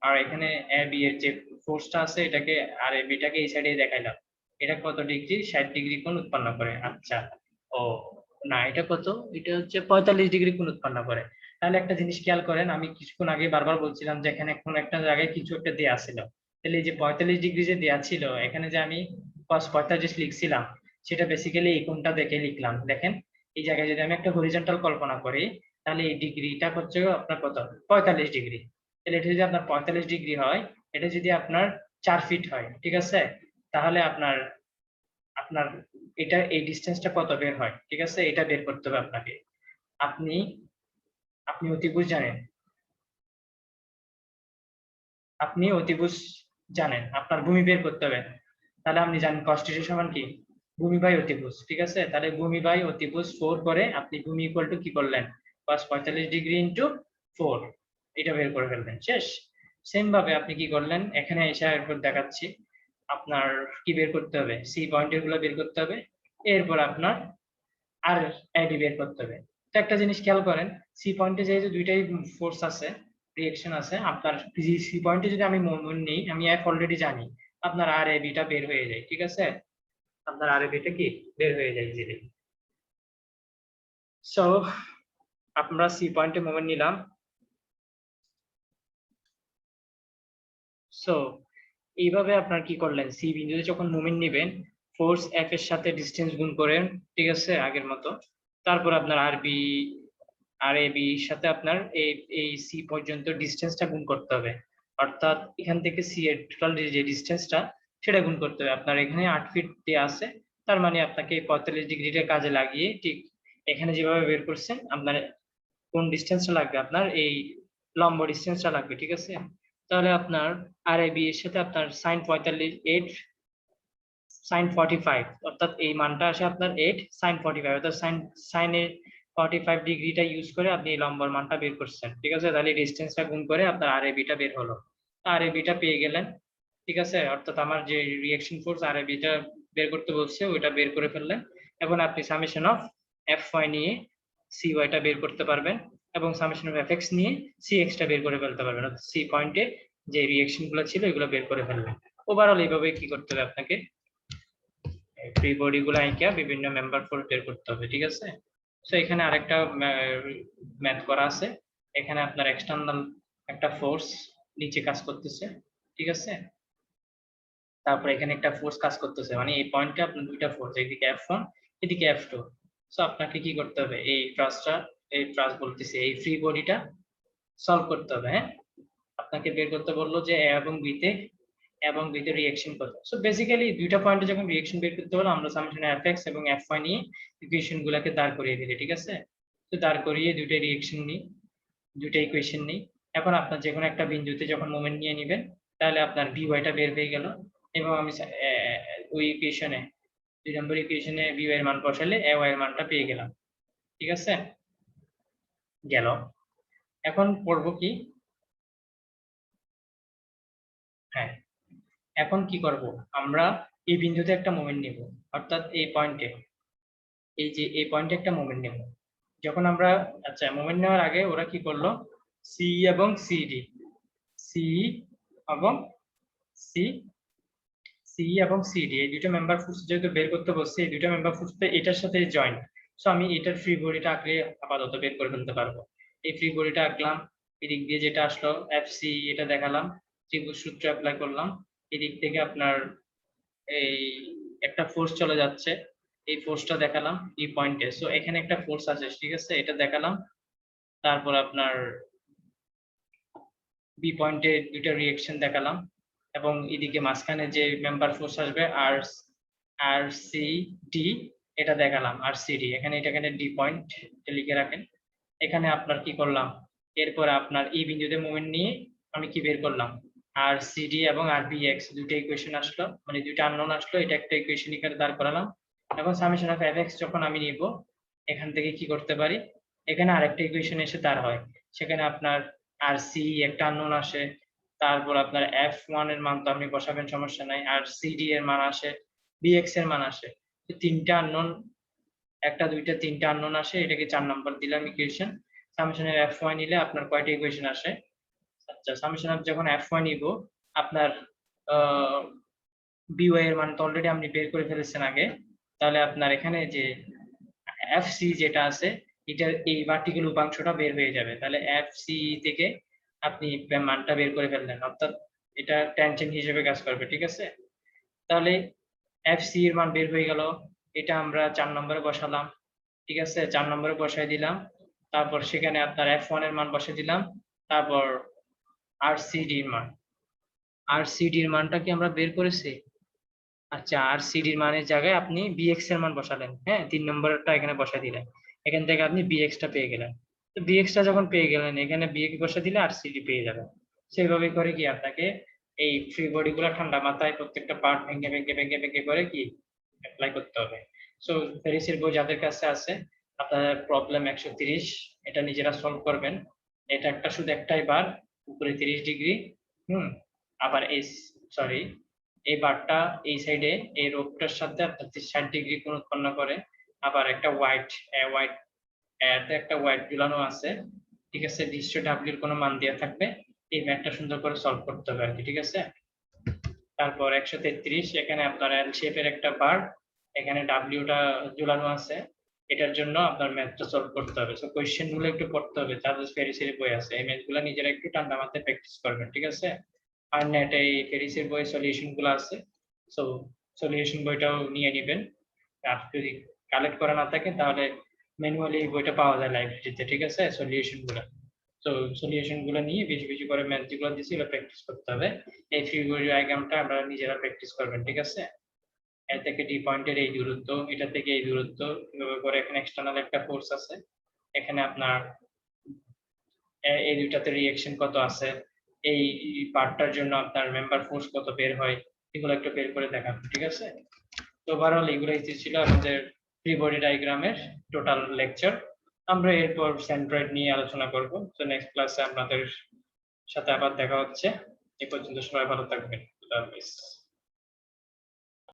আর এখানে এ বি এর যে ফোর্সটা আছে এটাকে, আর এ বিটাকে এই সাইডে দেখাইলাম, এটা কত ডিগ্রি, 60 ডিগ্রি কোণ উৎপন্ন করে, আচ্ছা। ও না, এটা কত, এটা হচ্ছে 45 ডিগ্রি কোণ উৎপন্ন করে। তাহলে একটা জিনিস খেয়াল করেন, আমি কিছুক্ষণ আগে বারবার বলছিলাম যে এখানে কোন একটা জায়গায় কিছু একটা দেয়া ছিল, তাহলে এই যে 45 ডিগ্রি যে দেওয়া ছিল, এখানে যে আমি cos 45 লিখছিলাম, সেটা বেসিক্যালি এই কোণটা দেখে লিখলাম। দেখেন এই জায়গায় যদি আমি একটা হরিজন্টাল কল্পনা করি, তাহলে এই ডিগ্রিটা হচ্ছে আপনার কত, 45 ডিগ্রি। তাহলে এটা যদি আপনার 45 ডিগ্রি হয়, এটা যদি আপনার 4 ফিট হয়, ঠিক আছে, তাহলে আপনার আপনার এটা এই ডিস্টেন্সটা কত বের হয়, ঠিক আছে, এটা বের করতে হবে আপনাকে। আপনি আপনি অতিভুজ জানেন, আপনি অতিভুজ জানেন, আপনার ভূমি বের করতে হবে। তাহলে আপনি জানেন cos θ সমান কি, ভূমি বাই অতিভুজ, ঠিক আছে। তাহলে ভূমি বাই অতিভুজ 4 করে আপনি ভূমি ইকুয়াল টু কি করলেন, cos 45 ডিগ্রি ইনটু 4, এটা বের করে ফেলবেন, শেষ। সেম ভাবে আপনি কি করলেন, এখানে এসে এরপর দেখাচ্ছি আপনার কি বের করতে হবে, সি পয়েন্টের গুলো বের করতে হবে, এরপর আপনার আর এবি বের করতে হবে। তো একটা জিনিস খেয়াল করেন, সি পয়েন্টে যেহেতু দুইটাই ফোর্স আছে, রিঅ্যাকশন আছে, আপনার সি পয়েন্টে যদি আমি মোমেন্ট নিই, আমি এফ অলরেডি জানি, আপনার আর এবিটা বের হয়ে যায়, ঠিক আছে, আপনার আর এবিটা কি বের হয়ে যায় ইজিলি। সো আমরা সি পয়েন্টে মোমেন্ট নিলাম। সো এইভাবে আপনার কি করলেন, সি বিন্দুতে যখন মোমেন্ট নেবেন, ফোর্স এফ এর সাথে ডিসটেন্স গুণ করেন, ঠিক আছে, আগের মতো। তারপর আপনার আর এ বি সাথে আপনার এই সি পর্যন্ত ডিসটেন্সটা গুণ করতে হবে, অর্থাৎ এখান থেকে সি এর টোটাল যে ডিসটেন্সটা, সেটা গুণ করতে হবে। আপনার এখানে 8 ফিট দেওয়া আছে, তার মানে আপনাকে 45 ডিগ্রিটা কাজে লাগিয়ে ঠিক এখানে যেভাবে বের করছেন, আপনার কোন ডিসটেন্সটা লাগবে, আপনার এই লম্ব ডিসটেন্সটা লাগবে, ঠিক আছে। তাহলে আপনার আর এ বি এর সাথে আপনার sin 45 8 sin 45, অর্থাৎ এই মানটা আসে আপনার 8 sin 45, অর্থাৎ sin এর 45 ডিগ্রিটা ইউজ করে আপনি এই লম্বার মানটা বের করছেন, ঠিক আছে। তাহলে ডিসটেন্সটা গুণ করে আপনার আর এ বিটা বের হলো, আর এ বিটা পেয়ে গেলেন, ঠিক আছে। অর্থাৎ আমার যে রিঅ্যাকশন ফোর্স আর এ বিটা বের করতে বলছে ওইটা বের করে ফেললেন। এখন আপনি সামেশন অফ এফ ওয়াই নিয়ে সি ওয়াইটা বের করতে পারবেন, এবং সামেশন অফ এফ এক্স নিয়ে সি এক্সটা বের করে ফেলতে পারবেন, অর্থাৎ সি পয়েন্টে যে রিঅ্যাকশন গুলো ছিল এগুলো বের করে ফেলবেন। ওভারঅল এইভাবে কি করতে হবে আপনাকে, ফ্রি বডি গুলো আঁকা বিভিন্ন মেম্বার ফোর্স বের করতে হবে, ঠিক আছে। সো এখানে আরেকটা ম্যাথ করা আছে, এখানে আপনার এক্সটার্নাল একটা ফোর্স নিচে কাজ করতেছে, ঠিক আছে। তারপর এখানে একটা ফোর্স কাজ করতেছে, মানে এই পয়েন্টে আপনার দুইটা ফোর্স, এইদিকে F1 এদিকে F2। সো আপনাকে কি করতে হবে, এই ট্রাস বলতেছে এই ফ্রি বডিটা সলভ করতে হবে, হ্যাঁ। আপনাকে বের করতে বললো যে এ এবং বি তে রিঅ্যাকশন কত। সো বেসিক্যালি দুইটা পয়েন্টে যখন রিঅ্যাকশন বের করতে হলো, আমরা সামেশন এফএক্স এবং এফওয়াই নিয়ে ইকুয়েশন গুলোকে দাঁড় করিয়ে দিলে, ঠিক আছে। তো দাঁড় করিয়ে দুইটা রিঅ্যাকশন নিই, দুইটা ইকুয়েশন নিই। এখন আপনার যে কোনো একটা বিন্দুতে যখন মোমেন্ট নিয়ে নেবেন, তাহলে আপনার বি ওয়াইটা বের হয়ে গেল, এবং আমি ওই ইকুয়েশনে 2 নম্বর ইকুয়েশনে বি ওয়াই এর মান বসালে এ ওয়াই এর মানটা পেয়ে গেলাম, ঠিক আছে, গেল। এখন পড়ব কি, হ্যাঁ, এখন কি করব, আমরা এই বিন্দুতে একটা মোমেন্ট নিব, অর্থাৎ এই পয়েন্টে একটা মোমেন্ট নেব। যখন আমরা, আচ্ছা, মোমেন্ট নেওয়ার আগে ওরা কি করলো, সি এবং সিডি, সি এবং সি সি এবং সিডি এই দুটো মেম্বার ফোর্স যেহেতু বের করতে বলছি, এই দুটো মেম্বার ফোর্স এটার সাথে জয়েন্ট। সো আমি এটার ফ্রি বডিটা আঁকলে আপাতত বের করে ফেলতে পারবো। এই ফ্রি বডিটা আঁকলাম, এদিক দিয়ে যেটা আসলো এফসি, এটা দেখালাম, ত্রিভুজ সূত্র অ্যাপ্লাই করলাম। এদিক থেকে আপনার এই একটা ফোর্স চলে যাচ্ছে, এই ফোর্সটা দেখালাম এই পয়েন্টে। সো এখানে একটা ফোর্স আছে, ঠিক আছে, এটা দেখালাম। তারপর আপনার বি পয়েন্টে দুইটা রিঅ্যাকশন দেখালাম, এবং এদিকে মাঝখানে যে মেম্বার ফোর্স আসবে আর আর সি ডি, এটা দেখালাম আর সি ডি, এখানে ডি পয়েন্ট লিখে রাখেন। এখানে আপনার কি করলাম, এরপর আপনার এই বিন্দুতে মোমেন্ট নিয়ে আমি কি বের করলাম, আর সিডি এবং আর বি এক্স দুটো ইকুয়েশন আসলো, মানে দুটো আননোন আসলো, এটা একটা ইকুয়েশন এখানে দাঁড় করালাম। এখন সামেশন অফ এফ এক্স যখন আমি নিব, এখান থেকে কি করতে পারি, এখানে আরেকটা ইকুয়েশন এসে দাঁড় হয়, সেখানে আপনার আর সি একটা আননোন আসে, তারপর আপনার এফ ওয়ান এর মান তো আপনি বসাবেন, সমস্যা নাই, আর সিডি এর মান আসে, বি এক্স এর মান আসে। তিনটা আননোন, একটা দুইটা তিনটা আননোন আসে, এটাকে 4 নাম্বার দিলাম ইকুয়েশন। সামেশনের এফ ওয়াই নিলে আপনার কয়টা ইকুয়েশন আসে, আচ্ছা, সামেশন অফ যখন এফ ওয়াই নিব, আপনার বি ওয়াই এর মান তো অলরেডি আপনি বের করে ফেলেছেন আগে, তাহলে আপনার এখানে যে এফ সি যেটা আছে, এটার এই ভার্টিক্যাল উপাংশটা বের হয়ে যাবে, তাহলে এফ সি থেকে আপনি মানটা বের করে ফেললেন, অর্থাৎ এটা টেনশন হিসেবে কাজ করবে, ঠিক আছে? তাহলে এফসি এর মান বের হয়ে গেল, এটা আমরা 4 নম্বরে বসালাম, ঠিক আছে? 4 নম্বরে বসাই দিলাম, তারপর সেখানে আপনার F1 এর মান বসিয়ে দিলাম, তারপর আরসিডি এর মান, আরসিডি এর মানটা কি আমরা বের করেছি? আচ্ছা, আরসিডি এর মানের জায়গায় আপনি বিএক্স এর মান বসালেন, হ্যাঁ 3 নম্বরটা এখানে বসাই দিলেন, এখান থেকে আপনি বিএক্স টা পেয়ে গেলেন। তো বিএক্স টা যখন পেয়ে গেলেন, এখানে বিএক্স বসা দিলে আরসিডি পেয়ে যাবেন। সেইভাবে করে কি আপনাকে এই ফ্রি বডি গুলা ঠান্ডা মাথায় প্রত্যেকটা পার্ট ভেঙে করে কি অ্যাপ্লাই করতে হবে। সো প্যারিসের বই যাদের কাছে আছে, আপনাদের প্রবলেম 130, এটা নিজেরা সলভ করবেন। এটা একটা শুধু একটাই বার, উপরে 30 ডিগ্রি, আবার এই সরি এই বারটা এই সাইডে এই রোগটার সাথে আপনার 60 ডিগ্রি কোণ উৎপন্ন করে, আবার একটা হোয়াইট এতে একটা হোয়াইট ঝুলানো আছে, ঠিক আছে? দৃশ্য ডাব্লিউর কোনো মান দেওয়া থাকবে, এই ম্যাথটা সুন্দর করে সলভ করতে হবে আর কি, ঠিক আছে? তারপর 133, এখানে আপনার এল শেপের একটা বার, এখানে ডাব্লিউটা ঝুলানো আছে, এটার জন্য আপনার ম্যাথটা সলভ করতে হবে। সো কোয়েশ্চেন গুলো একটু পড়তে হবে, চার্লস ফেরিসের বই আছে, এই ম্যাথগুলো নিজেরা একটু ঠান্ডা মাথায় প্র্যাকটিস করবেন, ঠিক আছে? আর নেটে এই ফেরিসের বই সলিউশন গুলো আছে, সো সলিউশন বইটাও নিয়ে নেবেন। আর যদি কালেক্ট করা না থাকে তাহলে ম্যানুয়ালি এই বইটা পাওয়া যায় লাইব্রেরিতে, ঠিক আছে? সলিউশন গুলো, তো সলিউশন গুলো নিয়ে বেশি বেশি করে ম্যাথ যেগুলো দিয়েছি এগুলো প্র্যাকটিস করতে হবে। এই ফিগার ডায়াগ্রামটা আমরা নিজেরা প্র্যাকটিস করবেন, ঠিক আছে? এ থেকে ডি পয়েন্টের এই দূরত্ব, এটা থেকে এই দূরত্ব, এভাবে করে এখানে এক্সটার্নাল একটা ফোর্স আছে, এখানে আপনার এই দুইটাতে রিঅ্যাকশন কত আছে, এই পার্টটার জন্য আপনার মেম্বার ফোর্স কত বের হয়, এগুলো একটু বের করে দেখাবো, ঠিক আছে? তো ওভারঅল এগুলোই ছিল আমাদের ফ্রি বডি ডায়াগ্রামের টোটাল লেকচার। আমরা এরপর সেন্ট্রয়েড নিয়ে আলোচনা করব। তো নেক্সট ক্লাসে আপনাদের সাথে আবার দেখা হচ্ছে। এ পর্যন্ত সবাই ভালো থাকবেন। খুদা হাফেজ।